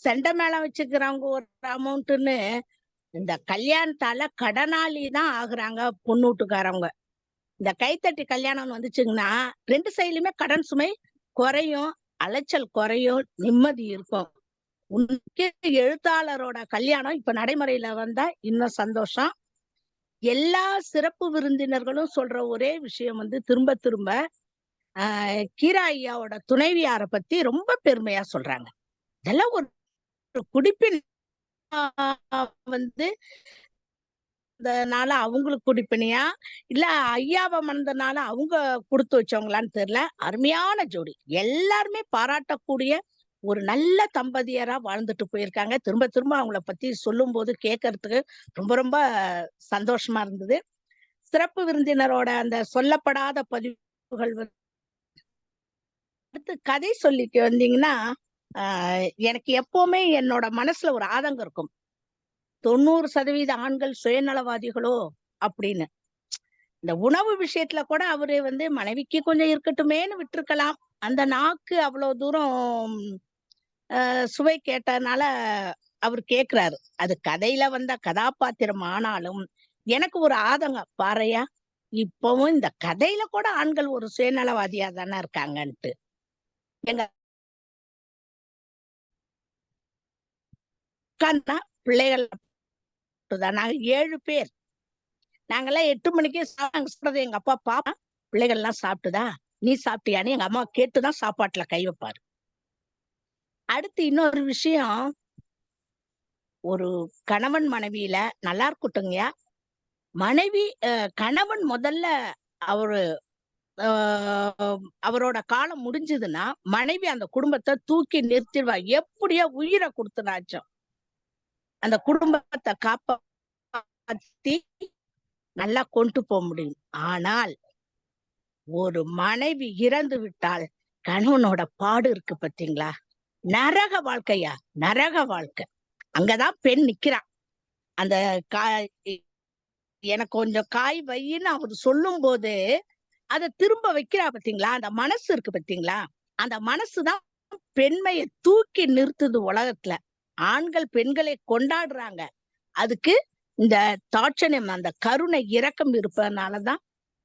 செண்ட மேளம் வச்சுக்கிறவங்க ஒரு அமௌண்ட்டுன்னு இந்த கல்யாணத்தால கடனாளி தான் ஆகுறாங்க பொண்ணு வீட்டுக்காரவங்க. இந்த கைத்தட்டி கல்யாணம் வந்துச்சுங்கன்னா 2 சைட்லயுமே கடன் சுமை குறையும், அலைச்சல் குறையும், நிம்மதி இருக்கும். எழுத்தாளரோட கல்யாணம் இப்ப நடைமுறையில வந்தா இன்னும் சந்தோஷம். எல்லா சிறப்பு விருந்தினர்களும் சொல்ற ஒரே விஷயம் வந்து திரும்ப திரும்ப கீரா ஐயாவோட துணைவியார பத்தி ரொம்ப பெருமையா சொல்றாங்க. இதெல்லாம் ஒரு குடிப்பின் வந்து நாள அவங்களுக்கு குடிப்பினியா இல்ல ஐயாவை மணந்தனால அவங்க கொடுத்து வச்சவங்களான்னு தெரியல. அருமையான ஜோடி, எல்லாருமே பாராட்டக்கூடிய ஒரு நல்ல தம்பதியரா வாழ்ந்துட்டு போயிருக்காங்க. திரும்ப திரும்ப அவங்கள பத்தி சொல்லும் போது கேட்கறதுக்கு ரொம்ப ரொம்ப சந்தோஷமா இருந்தது. சிறப்பு விருந்தினரோட அந்த சொல்லப்படாத பதிவுகள் அடுத்து கதை சொல்லிட்டு வந்தீங்கன்னா எனக்கு எப்பவுமே என்னோட மனசுல ஒரு ஆதங்கம் இருக்கும். 90% ஆண்கள் சுயநலவாதிகளோ அப்படின்னு. இந்த உணவு விஷயத்துல கூட அவரு வந்து மனைவிக்கு கொஞ்சம் இருக்கட்டுமேன்னு விட்டுருக்கலாம். அந்த நாக்கு அவ்வளவு தூரம் சுவை கேட்டதுனால அவர் கேக்குறாரு. அது கதையில வந்த கதாபாத்திரம் ஆனாலும் எனக்கு ஒரு ஆதங்கம், பாறையா இப்பவும் இந்த கதையில கூட ஆண்கள் ஒரு சுயநலவாதியா தானே இருக்காங்கன்ட்டு. எங்க பிள்ளைகள் நாங்க 7 பேர், நாங்கெல்லாம் 8 மணிக்கே சாப்பிடுறது எங்க அப்பா பாப்பா பிள்ளைகள் எல்லாம் சாப்பிட்டுதா, நீ சாப்பிட்டியான்னு எங்க அம்மா கேட்டுதான் சாப்பாட்டுல கை வைப்பாரு. அடுத்து இன்னொரு விஷயம், ஒரு கணவன் மனைவியில நல்லா இருக்கட்டுங்கயா, மனைவி கணவன் முதல்ல அவரோட காலம் முடிஞ்சதுன்னா மனைவி அந்த குடும்பத்தை தூக்கி நிறுத்திடுவா. எப்படியோ உயிரை கொடுத்துனாச்சும் அந்த குடும்பத்தை காப்பாத்தி நல்லா கொண்டு போக முடியும். ஆனால் ஒரு மனைவி இறந்து விட்டால் கணவனோட பாடு இருக்கு பாத்தீங்களா? நரக வாழ்க்கையா, நரக வாழ்க்கை. அங்கதான் பெண் நிக்கிறா. அந்த எனக்கு கொஞ்சம் காய் வையின்னு அவர் சொல்லும் போது அதை திரும்ப வைக்கிறா பாத்தீங்களா? அந்த மனசு இருக்கு பாத்தீங்களா? அந்த மனசுதான் பெண்மையை தூக்கி நிறுத்துது உலகத்துல. ஆண்கள் பெண்களை கொண்டாடுறாங்க. அதுக்கு இந்த தாட்சணியம், அந்த கருணை இரக்கம் இருப்பதனாலதான்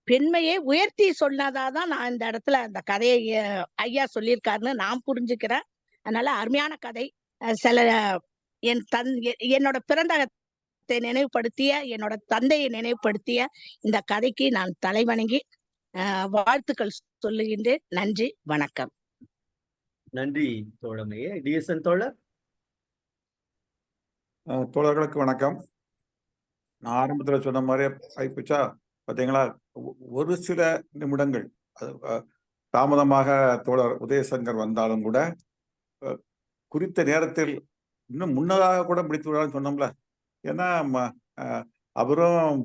பெண்மையை உயர்த்தி சொன்னதாதான் நான் இந்த இடத்துல அந்த கதையை ஐயா சொல்லியிருக்காருன்னு நான் புரிஞ்சுக்கிறேன். அதனால அருமையான கதை. சில என்னோட பிறந்தகத்தை நினைவுபடுத்திய, என்னோட தந்தையை நினைவுபடுத்திய இந்த கதைக்கு நான் தலைவணங்கி வாழ்த்துக்கள் சொல்லுகின்றேன். நன்றி, வணக்கம். நன்றி தோழமையே. டிஎஸ்என் தோழர். தோழர்களுக்கு வணக்கம். நான் ஆரம்பத்துல சொன்ன மாதிரி ஆயிப்போச்சா பார்த்தீங்களா? ஒரு சில நிமிடங்கள் தாமதமாக தோழர் உதயசங்கர் வந்தாலும் கூட குறித்த நேரத்தில் இன்னும் முன்னதாக கூட முடித்து விடலாம்னு சொன்னோம்ல. ஏன்னா அவரும்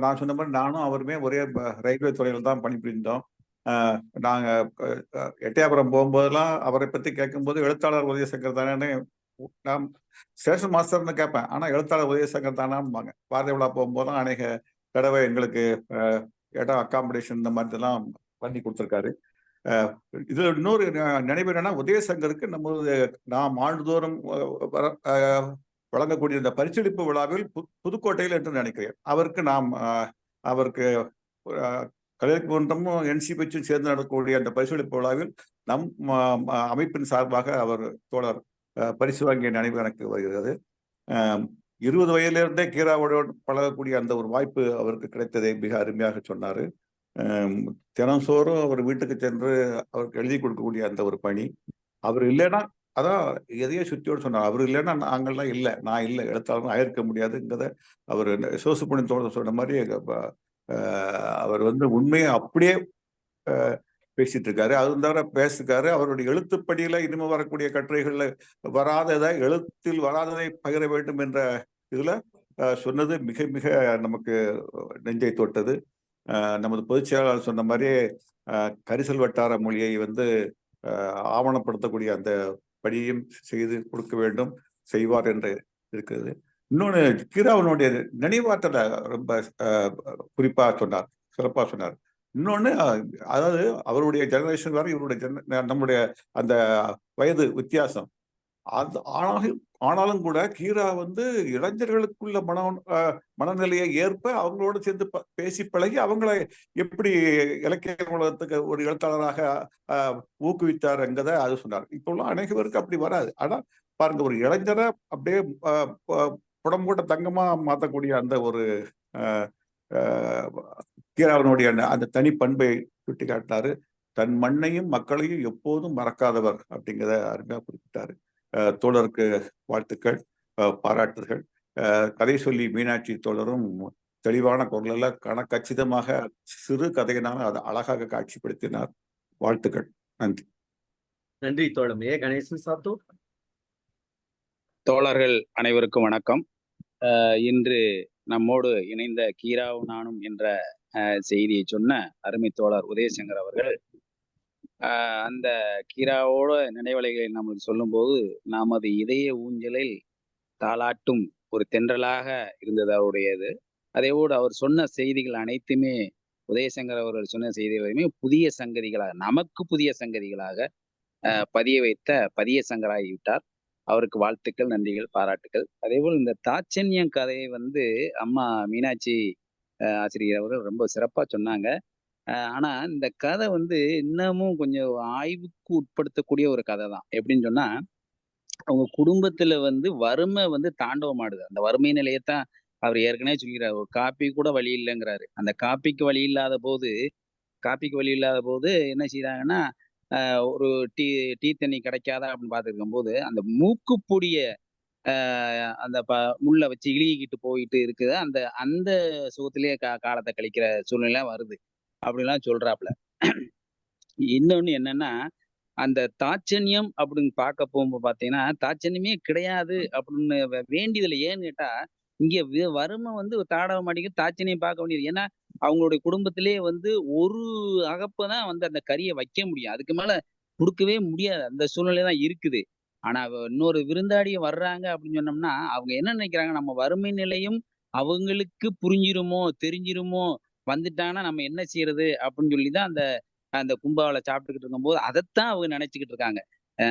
நான் சொன்ன மாதிரி நானும் அவருமே ஒரே ரயில்வே துறையில் தான் பணிபுரிந்தோம். நாங்கள் எட்டயபுரம் போகும்போதெல்லாம் அவரை பற்றி கேட்கும்போது எழுத்தாளர் உதயசங்கர் தானே, நான் ஸ்டேஷன் மாஸ்டர்னு கேட்பேன், ஆனால் எழுத்தாளர் உதயசங்கர் தானாம்பாங்க. பாரதி விழா போகும்போதுலாம் அநேக தடவை எங்களுக்கு இடம் அக்காமடேஷன் இந்த மாதிரிலாம் பண்ணி கொடுத்துருக்காரு. இதுல இன்னொரு நினைவு என்னன்னா, உதயசங்கருக்கு நாம் ஆண்டுதோறும் வழங்கக்கூடிய இந்த பரிசளிப்பு விழாவில் புதுக்கோட்டையில் என்று நினைக்கிறேன். அவருக்கு கலைக்குன்றமும் NCPச்சும் சேர்ந்து நடக்கக்கூடிய அந்த பரிசளிப்பு விழாவில் நம் அமைப்பின் சார்பாக அவர் தோழர் பரிசு வாங்கிய நினைவு எனக்கு வருகிறது. 20 வயதிலிருந்தே கீராவோடு பழகக்கூடிய அந்த ஒரு வாய்ப்பு அவருக்கு கிடைத்ததை மிக அருமையாக சொன்னார். தினசோறும் அவர் வீட்டுக்கு சென்று அவருக்கு எழுதி கொடுக்கக்கூடிய அந்த ஒரு பணி. அவர் இல்லைன்னா, அதான் எதையோ சுத்தியோடு சொன்னார், அவர் இல்லைன்னா நாங்கள்லாம் இல்லை, நான் இல்லை, எழுத்தாளரும் ஆயிருக்க முடியாதுங்கிறத அவர் சோசுபணி தோழர் சொன்ன மாதிரி அவர் உண்மையை அப்படியே பேசிட்டு இருக்காரு. அது தவிர பேசிருக்காரு. அவருடைய எழுத்துப்படியில இனிமே வரக்கூடிய கட்டுரைகள்ல வராததை, எழுத்தில் வராததை பகிர வேண்டும் என்ற இதுல சொன்னது மிக மிக நமக்கு நெஞ்சை தொட்டது. நமது பொதுச் செயலாளர் சொன்ன மாதிரி கரிசல் வட்டார மொழியை ஆவணப்படுத்தக்கூடிய அந்த படியையும் செய்து கொடுக்க வேண்டும், செய்வார் என்று இருக்குது. இன்னொன்று, கீராவனுடைய நினைவாற்றலை ரொம்ப குறிப்பா சொன்னார், சிறப்பா சொன்னார். இன்னொன்று, அதாவது அவருடைய ஜெனரேஷன் வேற, இவருடைய நம்முடைய அந்த வயது வித்தியாசம். ஆனாலும் கூட கீரா இளைஞர்களுக்குள்ள மனநிலையை ஏற்ப அவங்களோடு சேர்ந்து பேசி பழகி அவங்களை எப்படி இலக்கிய உலகத்துக்கு ஒரு எழுத்தாளராக ஊக்குவித்தார் என்கிறத அது சொன்னார். இப்போலாம் அனைவருக்கு அப்படி வராது. ஆனா பாருங்க, ஒரு இளைஞரை அப்படியே புடம் போட்ட தங்கமா மாற்றக்கூடிய அந்த ஒரு கீராவனுடைய அந்த தனி பண்பை சுட்டி காட்டினாரு. தன் மண்ணையும் மக்களையும் எப்போதும் மறக்காதவர் அப்படிங்கிறத அருமையா குறிப்பிட்டாரு. தோழருக்கு வாழ்த்துக்கள், பாராட்டுகள். கதை சொல்லி மீனாட்சி தோழரும் தெளிவான குரலில் கச்சிதமாக சிறு கதையினால் அதை அழகாக காட்சிப்படுத்தினார். வாழ்த்துக்கள். நன்றி. நன்றி தோழமையே. கணேசன் சாத்தூர். தோழர்கள் அனைவருக்கும் வணக்கம். இன்று நம்மோடு இணைந்த கீராவும் நானும் என்ற செய்தியை சொன்ன அருமை தோழர் உதயசங்கர் அவர்கள் அந்த கீராவோட நினைவலைகளை நமக்கு சொல்லும் போது நமது இதய ஊஞ்சலில் தாளாட்டும் ஒரு தென்றலாக இருந்தது அவருடையது. அதேபோடு அவர் சொன்ன செய்திகள் அனைத்துமே, உதயசங்கர் அவர்கள் சொன்ன செய்திகளையுமே புதிய சங்கதிகளாக, நமக்கு புதிய சங்கதிகளாக பதிய வைத்த பதிய சங்கராகிவிட்டார். அவருக்கு வாழ்த்துக்கள், நன்றிகள், பாராட்டுக்கள். அதேபோல் இந்த தாட்சண்யம் கதையை அம்மா மீனாட்சி ஆசிரியர் அவர்கள் ரொம்ப சிறப்பா சொன்னாங்க. ஆனா இந்த கதை இன்னமும் கொஞ்சம் ஆய்வுக்கு உட்படுத்தக்கூடிய ஒரு கதை தான். எப்படின்னு சொன்னா, அவங்க குடும்பத்துல வறுமை தாண்டவம் ஆடுது. அந்த வறுமை நிலையத்தான் அவர் ஏற்கனவே சொல்கிறார். ஒரு காப்பி கூட வழி இல்லைங்கிறாரு. அந்த காப்பிக்கு வழி இல்லாத போது என்ன செய்யறாங்கன்னா, ஒரு டீ தண்ணி கிடைக்காதா அப்படின்னு பார்த்துருக்கும் போது அந்த மூக்குப்பொடிய அந்த முள்ள வச்சு இழுகிக்கிட்டு போயிட்டு இருக்குது. அந்த சுகத்திலேயே காலத்தை கழிக்கிற சூழ்நிலை வருது அப்படின்லாம் சொல்றாப்புல. இன்னொன்னு என்னன்னா, அந்த தாட்சண்யம் அப்படின்னு பார்க்க போகும்போது பாத்தீங்கன்னா, தாட்சண்யமே கிடையாது அப்படின்னு வேண்டியதுல. ஏன்னு கேட்டா, இங்க வறுமை தாடவ மாட்டேங்குது, தாட்சண்யம் பார்க்க வேண்டியது. ஏன்னா அவங்களுடைய குடும்பத்திலேயே வந்து ஒரு அகப்பதான் வந்து அந்த கறியை வைக்க முடியும். அதுக்கு மேல குடுக்கவே முடியாது. அந்த சூழ்நிலை தான் இருக்குது. ஆனா இன்னொரு விருந்தாளிய வர்றாங்க அப்படின்னு சொன்னோம்னா, அவங்க என்ன நினைக்கிறாங்க, நம்ம வறுமை நிலையும் அவங்களுக்கு புரிஞ்சிருமோ, தெரிஞ்சிருமோ, வந்துட்டாங்கன்னா நம்ம என்ன செய்யறது அப்படின்னு சொல்லி தான் அந்த அந்த கும்பால சாப்பிட்டுக்கிட்டு இருக்கும்போது அதத்தான் அவங்க நினைச்சுக்கிட்டு இருக்காங்க.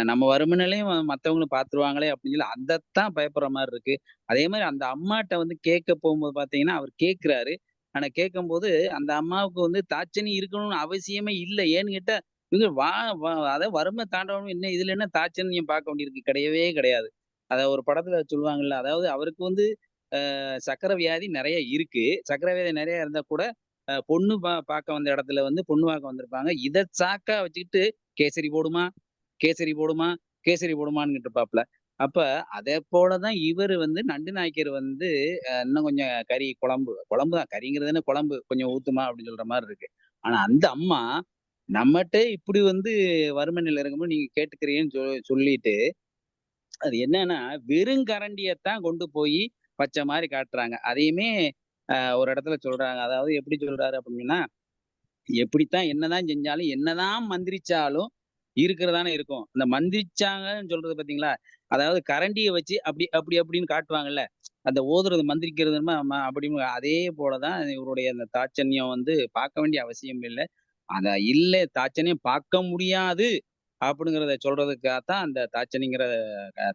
நம்ம வறுமை நிலையும் மத்தவங்களும் பார்த்துருவாங்களே அப்படின்னு சொல்லி அதத்தான் பயப்படுற மாரி இருக்கு. அதே மாரி அந்த அம்மாட்ட வந்து கேட்க போகும்போது பார்த்தீங்கன்னா, அவர் கேட்கிறாரு. ஆனா கேட்கும்போது அந்த அம்மாவுக்கு வந்து தாட்சணி இருக்கணும்னு அவசியமே இல்ல. ஏன்னு கேட்டா, இவங்க அதாவது வறுமை தாண்டவனும் என்ன இதுல என்ன தாட்சணியம் பார்க்க வேண்டியிருக்கு? கிடையவே கிடையாது. அத ஒரு படத்துல சொல்லுவாங்கல்ல, அதாவது அவருக்கு வந்து சர்க்கரை வியாதி நெறைய இருக்கு. சர்க்கரை வியாதி நெறைய இருந்தா கூட, பொண்ணு பார்க்க வந்த இடத்துல வந்து பொண்ணு பார்க்க வந்திருப்பாங்க. இத சாக்கா வச்சுக்கிட்டு, "கேசரி போடுமா? கேசரி போடுமா? கேசரி போடுமான்னுகிட்டு இருப்பாப்ல. அப்ப அதே போல தான் இவரு வந்து நண்டு நாயக்கர் வந்து இன்னும் கொஞ்சம் கறி குழம்பு குழம்பு தான் கறிங்கிறது என்ன குழம்பு கொஞ்சம் ஊத்துமா அப்படின்னு சொல்ற மாரி இருக்கு. ஆனா அந்த அம்மா நம்மட்ட இப்படி வந்து வறுமை நிலையில இருக்கும்போது நீங்க கேட்டுக்கிறீங்கன்னு சொல்லிட்டு, அது என்னன்னா வெறுங்கரண்டியத்தான் கொண்டு போயி வச்ச மாரி காட்டுறாங்க. அதையுமே ஒரு இடத்துல சொல்றாங்க. அதாவது எப்படி சொல்றாரு அப்படின்னா, எப்படித்தான் என்னதான் செஞ்சாலும், என்னதான் மந்திரிச்சாலும் இருக்கிறதானே இருக்கும். அந்த மந்திரிச்சாங்கன்னு சொல்றது பார்த்தீங்களா? அதாவது கரண்டிய வச்சு அப்படி அப்படி அப்படின்னு காட்டுவாங்கல்ல. அந்த ஓதுறது மந்திரிக்கிறது அப்படின்னு அதே போல தான் இவருடைய அந்த தாட்சண்யம் வந்து பார்க்க வேண்டிய அவசியம் இல்ல. அத இல்ல தாட்சண்யம் பார்க்க முடியாது அப்படிங்கிறத சொல்றதுக்காகத்தான் அந்த தாட்சணிங்கிற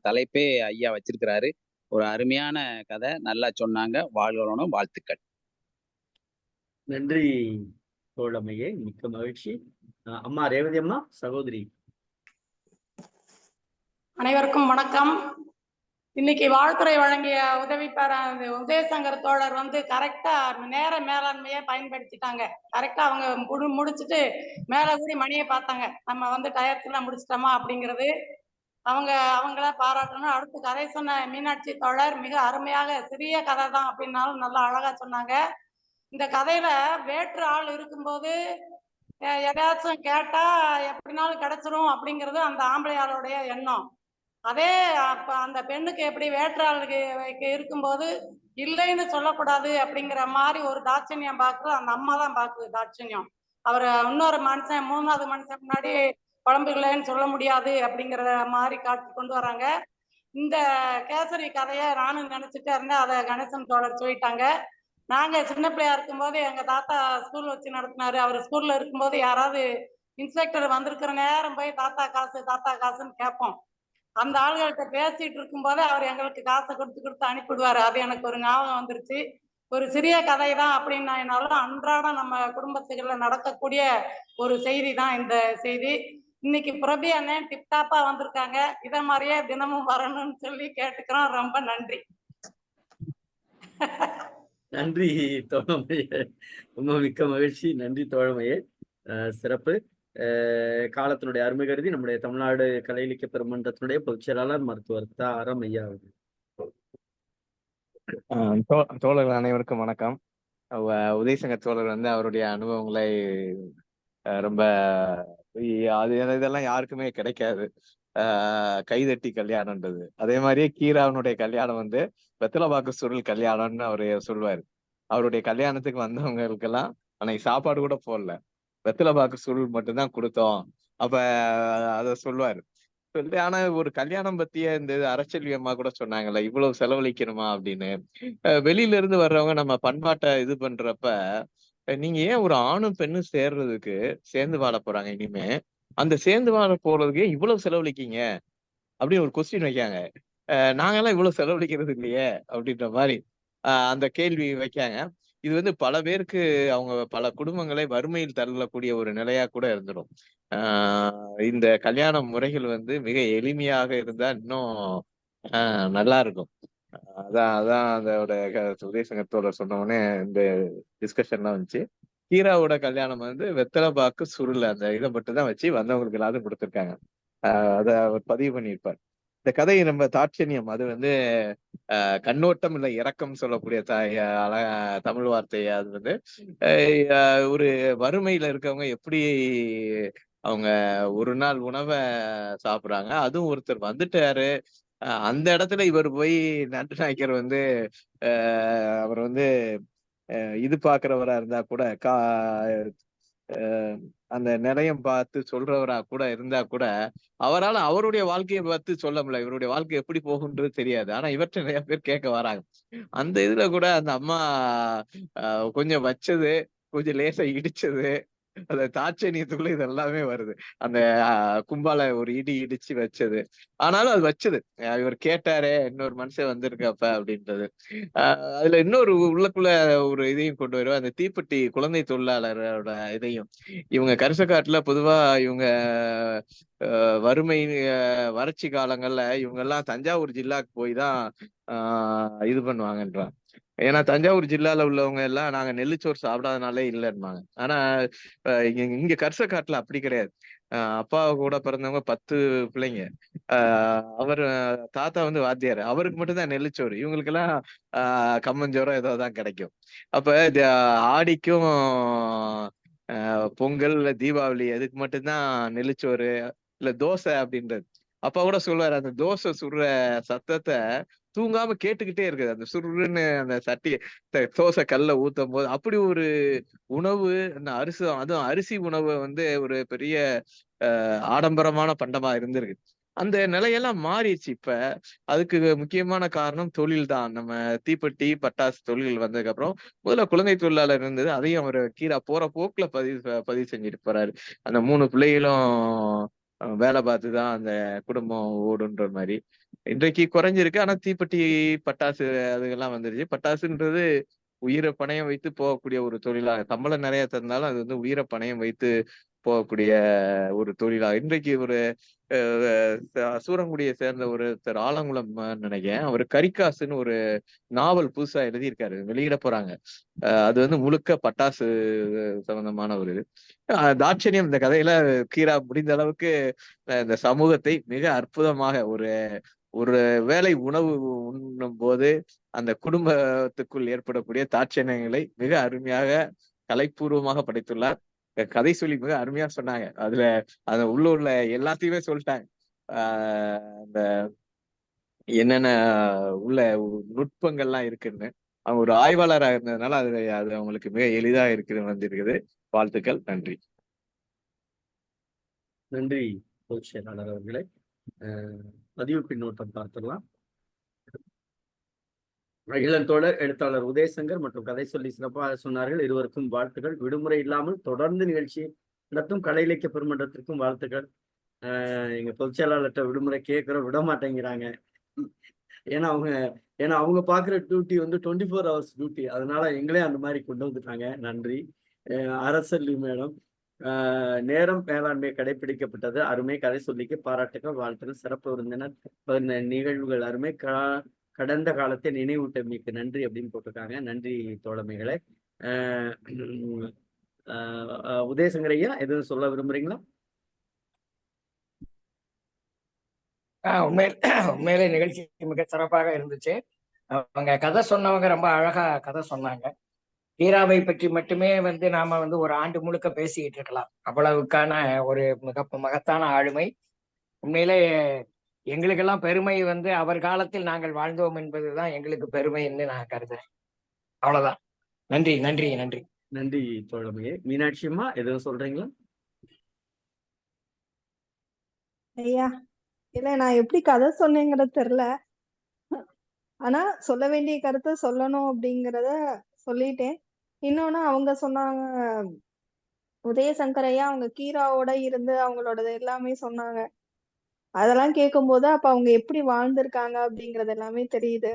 தலைப்பே ஐயா வச்சிருக்கிறாரு. ஒரு அருமையான கதை. நல்லா சொன்னாங்க. வாழ்க வளமுடன். வாழ்த்துக்கள். நன்றி தோழமையே, மிக்க மகிழ்ச்சி. அம்மா ரேவதி அம்மா, சகோதரி. அனைவருக்கும் வணக்கம். இன்னைக்கு வாழ்த்துறை வழங்கிய உதயசங்கர் தோழர் வந்து கரெக்டா நேர மேலாண்மையை பயன்படுத்திட்டாங்க. கரெக்டா அவங்க முடிச்சுட்டு மேல கூடி மணியை பார்த்தாங்க. நம்ம வந்து டயத்துல முடிச்சிட்டோமா அப்படிங்கிறது அவங்கள பாராட்டணும். அடுத்து கதை சொன்ன மீனாட்சி தோழர் மிக அருமையாக, சிறிய கதை தான் அப்படின்னாலும் நல்லா அழகா சொன்னாங்க. இந்த கதையில வேற்று ஆள் இருக்கும்போது எதையாச்சும் கேட்டா எப்படினாலும் கிடைச்சிரும் அப்படிங்கிறது அந்த ஆம்பளையாளுடைய எண்ணம். அதே அப்ப அந்த பெண்ணுக்கு எப்படி வேற்றாளுக்கு இருக்கும்போது இல்லைன்னு சொல்லக்கூடாது அப்படிங்கிற மாதிரி ஒரு தாட்சண்யம் பார்க்குறது அந்த அம்மா தான் பார்க்குது தாட்சண்யம். அவரை இன்னொரு மனுஷன், மூணாவது மனுஷன் முன்னாடி குழம்பு இல்லைன்னு சொல்ல முடியாது அப்படிங்கிற மாதிரி காட்டி கொண்டு வராங்க. இந்த கேசரி கதையை நானும் நினைச்சிட்டே இருந்தேன். அதை கணேசன் தோழர் சொல்லிட்டாங்க. நாங்க சின்ன பிள்ளையா இருக்கும்போது எங்க தாத்தா ஸ்கூல் வச்சு நடத்தினாரு. அவர் ஸ்கூல்ல இருக்கும்போது யாராவது இன்ஸ்பெக்டர் வந்திருக்கிற நேரம் போய் தாத்தா காசுன்னு கேட்போம். அந்த ஆளுகள்கிட்ட பேசிட்டு இருக்கும் போதே அவர் எங்களுக்கு காசை கொடுத்து அனுப்பிடுவாரு. அது எனக்கு ஒரு ஞாபகம் வந்துருச்சு. ஒரு சிறிய கதை தான் அப்படின்னாலும் அன்றாடம் நம்ம குடும்பத்துக்குள்ள நடக்கக்கூடிய ஒரு செய்தி தான் இந்த செய்தி. இன்னைக்கு பிரபி அண்ணன் டிப்டாப்பா வந்திருக்காங்க. இத மாதிரியே தினமும் வரணும்னு சொல்லி கேட்டுக்கிறோம். ரொம்ப நன்றி. நன்றி தோழமையே, ரொம்ப மிக்க மகிழ்ச்சி. நன்றி தோழமையே, சிறப்பு. காலத்தினுடைய அருமை கருதி நம்முடைய தமிழ்நாடு கலை இலக்கிய பெருமன்றத்தினுடைய பொதுச் செயலாளர் மருத்துவர் தா. ஆரம் ஐயா அவர்கள். தோழர்கள் அனைவருக்கும் வணக்கம். உதயசங்கர் தோழர் வந்து அவருடைய அனுபவங்களை ரொம்ப அது இதெல்லாம் யாருக்குமே கிடைக்காது. கைதட்டி கல்யாணம்ன்றது. அதே மாதிரியே கீராவனுடைய கல்யாணம் வந்து வெத்தலைபாக்கு சுருள் கல்யாணம்னு அவரு சொல்லுவாரு. அவருடைய கல்யாணத்துக்கு வந்தவங்களுக்கெல்லாம் அன்னைக்கு சாப்பாடு கூட போடல, வெத்தலைபாக்கு சுருள் மட்டும்தான் கொடுத்தோம். அப்ப அத சொல்லுவாரு. ஆனா ஒரு கல்யாணம் பத்திய இந்த அரசியல் அம்மா கூட சொன்னாங்கல்ல, இவ்வளவு செலவழிக்கணுமா அப்படின்னு. வெளியில இருந்து வர்றவங்க நம்ம பண்பாட்டை இது பண்றப்ப, நீங்க ஏன் ஒரு ஆணும் பெண்ணும் சேர்ந்து வாழ போறாங்க இனிமே, அந்த சேர்ந்து வாழ போறதுக்கு இவ்வளவு செலவழிக்கீங்க அப்படின்னு ஒரு கொஸ்டின் வைக்காங்க. நாங்கெல்லாம் இவ்வளவு செலவழிக்கிறது இல்லையே அப்படின்ற மாதிரி அந்த கேள்வி வைக்காங்க. இது வந்து பல பேருக்கு அவங்க பல குடும்பங்களை வறுமையில் தள்ளக்கூடிய ஒரு நிலையா கூட இருந்துடும். இந்த கல்யாண முறைகள் வந்து மிக எளிமையாக இருந்தா இன்னும் நல்லா இருக்கும். அதான் அதோட உதயசங்கத்தோட சொன்னோடனே இந்த டிஸ்கஷன்லாம் வந்துச்சு. ஹீராவோட கல்யாணம் வந்து வெத்தலைபாக்கு சுருள் அந்த இதை மட்டும் தான் வச்சு வந்தவங்களுக்கு எல்லாரும் கொடுத்துருக்காங்க. அத அவர் பதிவு பண்ணியிருப்பார். இந்த கதை நம்ம தாட்சண்யம் அது வந்து கண்ணோட்டம் இல்ல இரக்கம் சொல்லக்கூடிய தமிழ் வார்த்தை. அது வந்து ஒரு வறுமையில இருக்கவங்க எப்படி அவங்க ஒரு நாள் உணவை சாப்பிடுறாங்க, அதுவும் ஒருத்தர் வந்துட்டாரு அந்த இடத்துல இவர் போய் நட்டு நாய்க்கர் வந்து அவர் வந்து இது பாக்குறவரா இருந்தா கூட அந்த நிலையம் பார்த்து சொல்றவரா கூட இருந்தா கூட அவரால் அவருடைய வாழ்க்கையை பார்த்து சொல்ல முடியல. இவருடைய வாழ்க்கை எப்படி போகுன்றது தெரியாது. ஆனா இவற்றை நிறைய பேர் கேட்க வராங்க. அந்த இதுல கூட அந்த அம்மா கொஞ்சம் வச்சது, கொஞ்சம் லேசா இடிச்சது, அந்த தாட்சணியத்துக்குள்ள இது எல்லாமே வருது. அந்த கும்பால ஒரு இடி இடிச்சு வச்சது. ஆனாலும் அது வச்சது. இவர் கேட்டாரே இன்னொரு மனுஷன் வந்திருக்கப்ப அப்படின்றது. அதுல இன்னொரு உள்ளக்குள்ள ஒரு இதையும் கொண்டு வருவா. அந்த தீப்பெட்டி குழந்தை தொழிலாளரோட இதையும். இவங்க கரிசக்காட்டுல பொதுவா இவங்க வறுமை வறட்சி காலங்கள்ல இவங்க எல்லாம் தஞ்சாவூர் ஜில்லாக்கு போய் தான் இது பண்ணுவாங்கன்றாங்க. ஏன்னா தஞ்சாவூர் ஜில்லால உள்ளவங்க எல்லாம் நாங்க நெல்லிச்சோறு சாப்பிடாதனாலே இல்லைன்னுவாங்க. ஆனா இங்க கரிசக்காட்டுல அப்படி கிடையாது. அப்பா கூட பிறந்தவங்க 10 பிள்ளைங்க. அவர் தாத்தா வந்து வாத்தியார். அவருக்கு மட்டும்தான் நெல்லிச்சோறு. இவங்களுக்கு எல்லாம் கம்மஞ்சோரம் ஏதோ தான் கிடைக்கும். அப்ப ஆடிக்கும் பொங்கல் இல்ல தீபாவளி அதுக்கு மட்டும்தான் நெல்லிச்சோறு இல்ல தோசை அப்படின்றது. அப்பா கூட சொல்லுவாரு, அந்த தோசை சுடுற சத்தத்தை தூங்காம கேட்டுக்கிட்டே இருக்குது. அந்த சுருன்னு அந்த சட்டி தோசை கல்ல ஊத்தும் போது அப்படி ஒரு உணவு. அந்த அதுவும் அரிசி உணவு வந்து ஒரு பெரிய ஆடம்பரமான பண்டமா இருந்திருக்கு. அந்த நிலையெல்லாம் மாறிடுச்சு இப்ப. அதுக்கு முக்கியமான காரணம் தொழில் தான். நம்ம தீப்பெட்டி பட்டாசு தொழில் வந்ததுக்கு அப்புறம் முதல்ல குழந்தை தொழிலாளர் இருந்தது. அதையும் அவர் கீழே போற போக்குல பதிவு செஞ்சுட்டு போறாரு. அந்த 3 பிள்ளைகளும் வேலை பார்த்துதான் அந்த குடும்பம் ஓடுன்ற மாதிரி. இன்றைக்கு குறைஞ்சிருக்கு. ஆனா தீப்பெட்டி பட்டாசு அதுக்கெல்லாம் வந்துருச்சு. பட்டாசுன்றது உயிரை பணயம் வைத்து போகக்கூடிய ஒரு தொழிலாக, சம்பளம் நிறைய தந்தாலும் அது வந்து உயிரை பணயம் வைத்து போகக்கூடிய ஒரு தொழிலாக. இன்றைக்கு ஒரு சூரங்குடியை சேர்ந்த ஒருத்தர் ஆலங்குளம் நினைக்கிறேன், அவர் கரிக்காசுன்னு ஒரு நாவல் புதுசா எழுதியிருக்காரு, வெளியிட போறாங்க. அது வந்து முழுக்க பட்டாசு சம்பந்தமான ஒரு இது. தாட்சணியம் இந்த கதையில கீரா முடிந்த அளவுக்கு இந்த சமூகத்தை மிக அற்புதமாக ஒரு வேளை உணவு உண்ணும் போது அந்த குடும்பத்துக்குள் ஏற்படக்கூடிய தாட்சணியங்களை மிக அருமையாக கலைப்பூர்வமாக படைத்துள்ளார். கதை சொல்லி மிக அருமையா சொன்னாங்க. அதுல உள்ள எல்லாத்தையுமே சொல்லிட்டாங்க. அந்த என்னென்ன உள்ள நுட்பங்கள்லாம் இருக்குன்னு. அவங்க ஒரு ஆய்வாளராக இருந்ததுனால அது அவங்களுக்கு மிக எளிதா வந்திருக்குது. வாழ்த்துக்கள். நன்றி. நன்றி பொதுச் செயலாளர் அவர்களே. பதிவு பின்னோட்டம் பார்த்துடலாம். இளந்தோழர் எழுத்தாளர் உதயசங்கர் மற்றும் கதை சொல்லி சிறப்பாக சொன்னார்கள். இருவருக்கும் வாழ்த்துக்கள். விடுமுறை இல்லாமல் தொடர்ந்து நிகழ்ச்சி நடத்தும் கலை இலக்கிய பெருமன்றத்திற்கும் வாழ்த்துக்கள். எங்க பொதுச் செயலாளர்கிட்ட விடுமுறை கேட்கிறோம், விட மாட்டேங்கிறாங்க. ஏன்னா அவங்க பாக்குற டியூட்டி வந்து 24 hours டியூட்டி. அதனால எங்களே அந்த மாதிரி கொண்டு வந்துட்டாங்க. நன்றி. அரசல்லி மேடம், நேரம் மேலாண்மை கடைபிடிக்கப்பட்டது. அருமை. கதை சொல்லிக்கு பாராட்டுகள், வாழ்த்துக்கள். சிறப்பு விருந்தினர் நிகழ்வுகள் அருமை. கடந்த காலத்தை நினைவூட்டமைக்கு நன்றி அப்படின்னு போட்டிருக்காங்க. நன்றி தோழமைகளை. உதயசங்கர் ஐயா எதுவும் சொல்ல விரும்புறீங்களா? உண்மையிலே நிகழ்ச்சி மிக சிறப்பாக இருந்துச்சு. அவங்க கதை சொன்னவங்க ரொம்ப அழகா கதை சொன்னாங்க. கீராவை பற்றி மட்டுமே வந்து நாம வந்து ஒரு ஆண்டு முழுக்க பேசிக்கிட்டு இருக்கலாம். அவ்வளவுக்கான ஒரு மகத்தான ஆளுமை. உண்மையிலே எங்களுக்கெல்லாம் பெருமை வந்து அவர் காலத்தில் நாங்கள் வாழ்ந்தோம் என்பதுதான் எங்களுக்கு பெருமை என்று நான் கருதுறேன். அவ்வளவுதான். நன்றி நன்றி நன்றி நன்றி தோழமையே. மீனாட்சி அம்மா எதுவும் சொல்றீங்களா? ஐயா இல்ல, நான் எப்படி கதை சொன்னேங்கிறது தெரியல. ஆனா சொல்ல வேண்டிய கருத்தை சொல்லணும் அப்படிங்கிறத சொல்லிட்டேன். இன்னொன்னு அவங்க சொன்னாங்க, உதயசங்கர் ஐயா அவங்க கீராவோட இருந்து அவங்களோட எல்லாமே சொன்னாங்க. அதெல்லாம் கேட்கும் போது அப்ப அவங்க எப்படி வாழ்ந்திருக்காங்க அப்படிங்கறது எல்லாமே தெரியுது.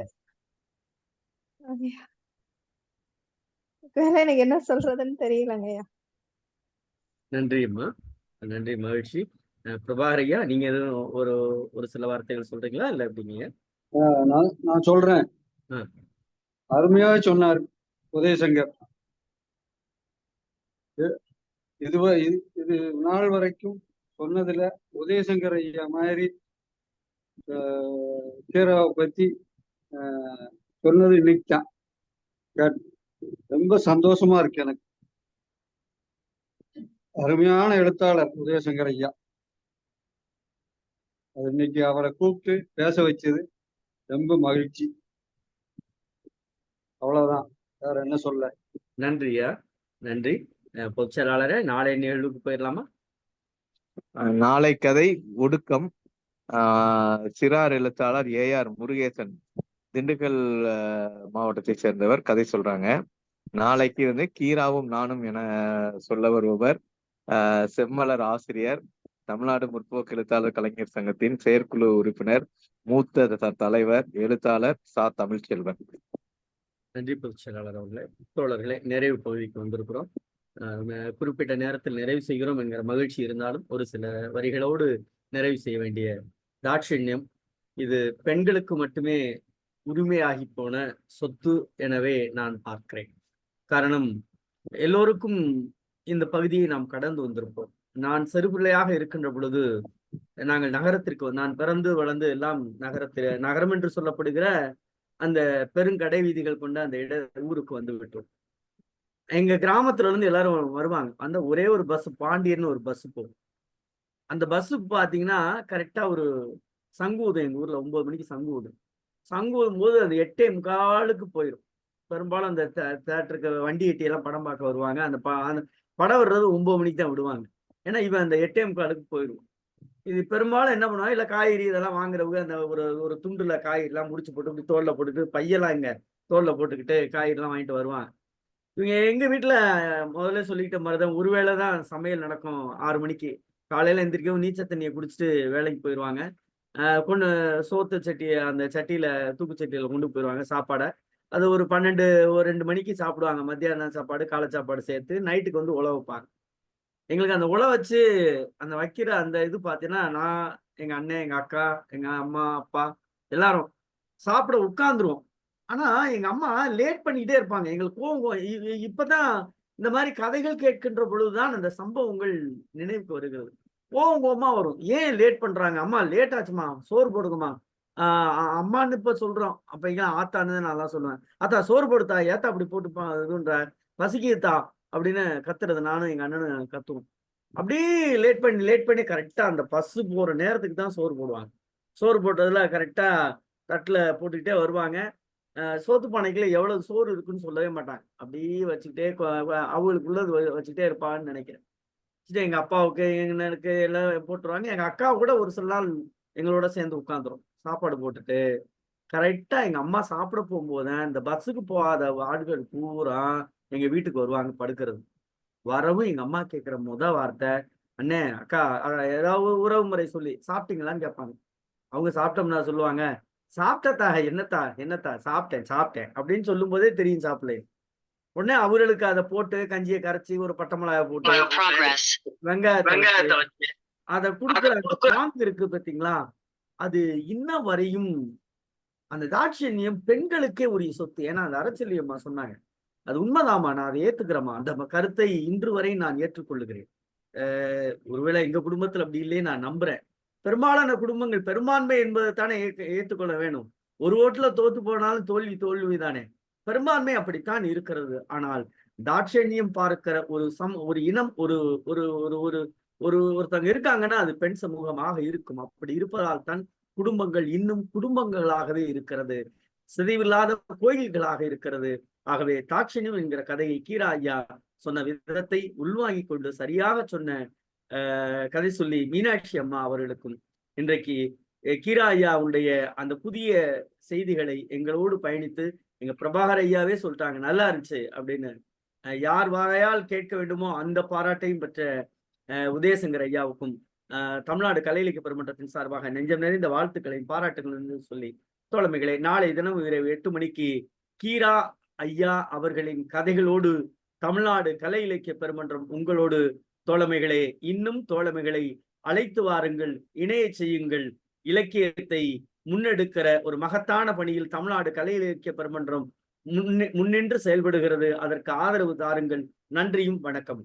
வேற எனக்கு என்ன சொல்றதுன்னு தெரியலங்கய்யா. நன்றி அம்மா, நன்றி, மகிழ்ச்சி. பிரபாகர் ஐயா, நீங்க எதுவும் ஒரு சில வார்த்தைகள் சொல்றீங்களா இல்ல எப்படிங்க? நான் சொல்றேன். அருமையாக சொன்னார் உதயசங்கர். இது நாள் வரைக்கும் சொன்னதுல உதயசங்கர் ஐயா மாதிரி கீராவை பத்தி சொன்னது இன்னைக்கு தான். ரொம்ப சந்தோஷமா இருக்கு எனக்கு. அருமையான எழுத்தாளர் உதயசங்கர் ஐயா. இன்னைக்கு அவரை கூப்பிட்டு பேச வச்சது ரொம்ப மகிழ்ச்சி. அவ்வளவுதான். வேற என்ன சொல்ல. நன்றியா, நன்றி. பொதுச் செயலாளரே, நாளை நிகழ்வுக்கு போயிடலாமா? நாளை கதை ஒடுக்கம். சிறார் எழுத்தாளர் ஏஆர் முருகேசன், திண்டுக்கல் மாவட்டத்தை சேர்ந்தவர், கதை சொல்றாங்க. நாளைக்கு வந்து கீராவும் நானும் என சொல்ல வருபவர் செம்மலர் ஆசிரியர், தமிழ்நாடு முற்போக்கு எழுத்தாளர் கலைஞர் சங்கத்தின் செயற்குழு உறுப்பினர், மூத்த தலைவர், எழுத்தாளர் சா. தமிழ்ச்செல்வன். நன்றி பொதுச் செயலாளர் அவர்களே. தோழர்களே, நிறைவு பகுதிக்கு வந்திருக்கிறோம். குறிப்பிட்ட நேரத்தில் நிறைவு செய்கிறோம் என்கிற மகிழ்ச்சி இருந்தாலும் ஒரு சில வரிகளோடு நிறைவு செய்ய வேண்டிய தாட்சண்யம் இது பெண்களுக்கு மட்டுமே உரிமையாகி போன சொத்து எனவே நான் பார்க்கிறேன். காரணம், எல்லோருக்கும் இந்த பகுதியை நாம் கடந்து வந்திருப்போம். நான் சிறுபிள்ளையாக இருக்கின்ற பொழுது நாங்கள் நகரத்திற்கு, நான் பிறந்து வளர்ந்து எல்லாம் நகரம் என்று சொல்லப்படுகிற அந்த பெருங்கடை வீதிகள் கொண்ட அந்த ஊருக்கு வந்து விட்டோம். எங்க கிராமத்துல இருந்து எல்லாரும் வருவாங்க. அந்த ஒரே ஒரு பஸ், பாண்டியர்னு ஒரு பஸ் போகும். அந்த பஸ் பாத்தீங்கன்னா கரெக்டா ஒரு சங்கு ஊதும். எங்க ஊர்ல 9 மணிக்கு சங்கு ஊதும். சங்கு ஊதும் போது அது 8:45 போயிடும். பெரும்பாலும் அந்த தேட்டருக்கு வண்டி எட்டியெல்லாம் படம் பார்க்க வருவாங்க. அந்த படம் வர்றது 9 மணிக்கு தான் விடுவாங்க. ஏன்னா இவன் அந்த 8:45 போயிடுவோம். இது பெரும்பாலும் என்ன பண்ணுவாங்க, இல்ல காய்கறி இதெல்லாம் வாங்குறவங்க அந்த ஒரு துண்டுல காய்கறி எல்லாம் முடிச்சு போட்டு தோல்ல போட்டுட்டு, பையெல்லாம் இங்க தோல்ல போட்டுக்கிட்டு காய்கறி எல்லாம் வாங்கிட்டு வருவாங்க. இவங்க எங்க வீட்டுல முதல்ல சொல்லிக்கிட்ட மாதிரிதான், ஒருவேளை தான் சமையல் நடக்கும். 6 மணிக்கு காலையில எந்திரிக்கவும் நீச்சல் தண்ணியை குடிச்சிட்டு வேலைக்கு போயிடுவாங்க. கொண்டு சோத்து சட்டி, அந்த சட்டியில தூக்கு சட்டியில கொண்டு போயிடுவாங்க சாப்பாடை. அது ஒரு 12 ஒரு 2 மணிக்கு சாப்பிடுவாங்க. மத்தியான சாப்பாடு காலை சாப்பாடு சேர்த்து நைட்டுக்கு வந்து உழ வைப்பாங்க. எங்களுக்கு அந்த உழ வச்சு அந்த வைக்கிற அந்த இது பார்த்தீங்கன்னா, நான், எங்க அண்ணன், எங்க அக்கா, எங்க அம்மா, அப்பா எல்லாரும் சாப்பிட உட்கார்ந்துருவோம். ஆனா எங்க அம்மா லேட் பண்ணிக்கிட்டே இருப்பாங்க. எங்களுக்கு கோவம். இப்பதான் இந்த மாதிரி கதைகள் கேட்கின்ற பொழுதுதான் அந்த சம்பவங்கள் நினைவுக்கு வருகிறது. கோவமா வரும். ஏன் லேட் பண்றாங்க? அம்மா லேட் ஆச்சுமா, சோறு போடுங்கம்மா. அம்மான்னு இப்ப சொல்றோம். அப்ப இங்க ஆத்தான்னு நான் எல்லாம் சொல்லுவேன். ஆத்தா சோறு போடுத்தா, ஏத்தா அப்படி போட்டுப்பா இதுன்ற, பசிக்குதா அப்படின்னு கத்துறது நானும் எங்க அண்ணனும் கத்துவோம். அப்படியே லேட் பண்ணி கரெக்டா அந்த பஸ் போற நேரத்துக்கு தான் சோறு போடுவாங்க. சோறு போட்டதுல கரெக்டா தட்டுல போட்டுக்கிட்டே வருவாங்க. சோத்து பானைக்குள்ள எவ்வளவு சோறு இருக்குன்னு சொல்லவே மாட்டாங்க. அப்படியே வச்சுக்கிட்டே அவங்களுக்குள்ளது வச்சுக்கிட்டே இருப்பான்னு நினைக்கிறேன். எங்க அப்பாவுக்கு எனக்கு எல்லாம் போட்டுருவாங்க. எங்க அக்காவை கூட ஒரு சில நாள் எங்களோட சேர்ந்து உட்காந்துரும் சாப்பாடு போட்டுட்டு. கரெக்டா எங்க அம்மா சாப்பிட போகும்போது இந்த பஸ்ஸுக்கு போகாத ஆட்கள் பூரா எங்க வீட்டுக்கு வருவாங்க படுக்கிறது. வரவும் எங்க அம்மா கேட்கிற வார்த்தை, அண்ணே, அக்கா, ஏதாவது உறவு முறை சொல்லி சாப்பிட்டீங்களான்னு கேட்பாங்க. அவங்க சாப்பிட்டோம்னா சொல்லுவாங்க, சாப்பிட்டா என்னத்தா சாப்பிட்டேன் அப்படின்னு சொல்லும் போதே தெரியும் சாப்பிடல. உடனே அவர்களுக்கு அதை போட்டு கஞ்சியை கரைச்சி ஒரு பட்டை மிளகாய் போட்டு வெங்காயத்தை வச்சு அதை கொடுக்குற அந்த இருக்கு பார்த்தீங்களா, அது இன்ன வரையும் அந்த தாட்சண்யம் பெண்களுக்கே உரிய சொத்து. ஏன்னா அந்த அரசியலியம்மா சொன்னாங்க, அது உண்மைதாமா, நான் அதை ஏத்துக்கிறேம்மா. அந்த கருத்தை இன்று வரை நான் ஏற்றுக்கொள்ளுகிறேன். ஒருவேளை எங்க குடும்பத்துல அப்படி இல்லையே நான் நம்புறேன். பெரும்பாலான குடும்பங்கள் பெரும்பான்மை என்பதை தானே ஏற்றுக்கொள்ள வேணும். ஒரு ஓட்டுல தோத்து போனாலும் தோல்விதானே. பெரும்பான்மை அப்படித்தான் இருக்கிறது. ஆனால் தாட்சண்யம் பார்க்கிற ஒரு இனம், ஒருத்தங்க இருக்காங்கன்னா அது பெண் சமூகமாக இருக்கும். அப்படி இருப்பதால் தான் குடும்பங்கள் இன்னும் குடும்பங்களாகவே இருக்கிறது, சிதைவில்லாத கோயில்களாக இருக்கிறது. ஆகவே தாட்சண்யம் என்கிற கதையை கீரா ஐயா சொன்ன விதத்தை உள்வாங்கி கொண்டு சரியாக சொன்ன கதை சொல்லி மீனாட்சி அம்மா அவர்களுக்கும், இன்றைக்கு கீரா ஐயாவுடைய அந்த புதிய செய்திகளை எங்களோடு பயணித்து எங்க பிரபாகர் ஐயாவே சொல்லிட்டாங்க நல்லா இருந்துச்சு அப்படின்னு. யார் வாயால் கேட்க வேண்டுமோ அந்த பாராட்டையும் பெற்ற உதயசங்கர் ஐயாவுக்கும் தமிழ்நாடு கலை இலக்கிய பெருமன்றத்தின் சார்பாக நெஞ்சம் நிறைந்த வாழ்த்துக்களையும் பாராட்டுகள் சொல்லி, தோழமைகளை நாளை தினம் இரவு 8 மணிக்கு கீரா ஐயா அவர்களின் கதைகளோடு தமிழ்நாடு கலை இலக்கிய பெருமன்றம் உங்களோடு. தோழமைகளே, இன்னும் தோழமைகளை அழைத்து வாருங்கள், இணைய செய்யுங்கள். இலக்கியத்தை முன்னெடுக்கிற ஒரு மகத்தான பணியில் தமிழ்நாடு கலை இலக்கிய பெருமன்றம் முன்னின்று செயல்படுகிறது. அதற்கு ஆதரவு தாருங்கள். நன்றியும் வணக்கம்.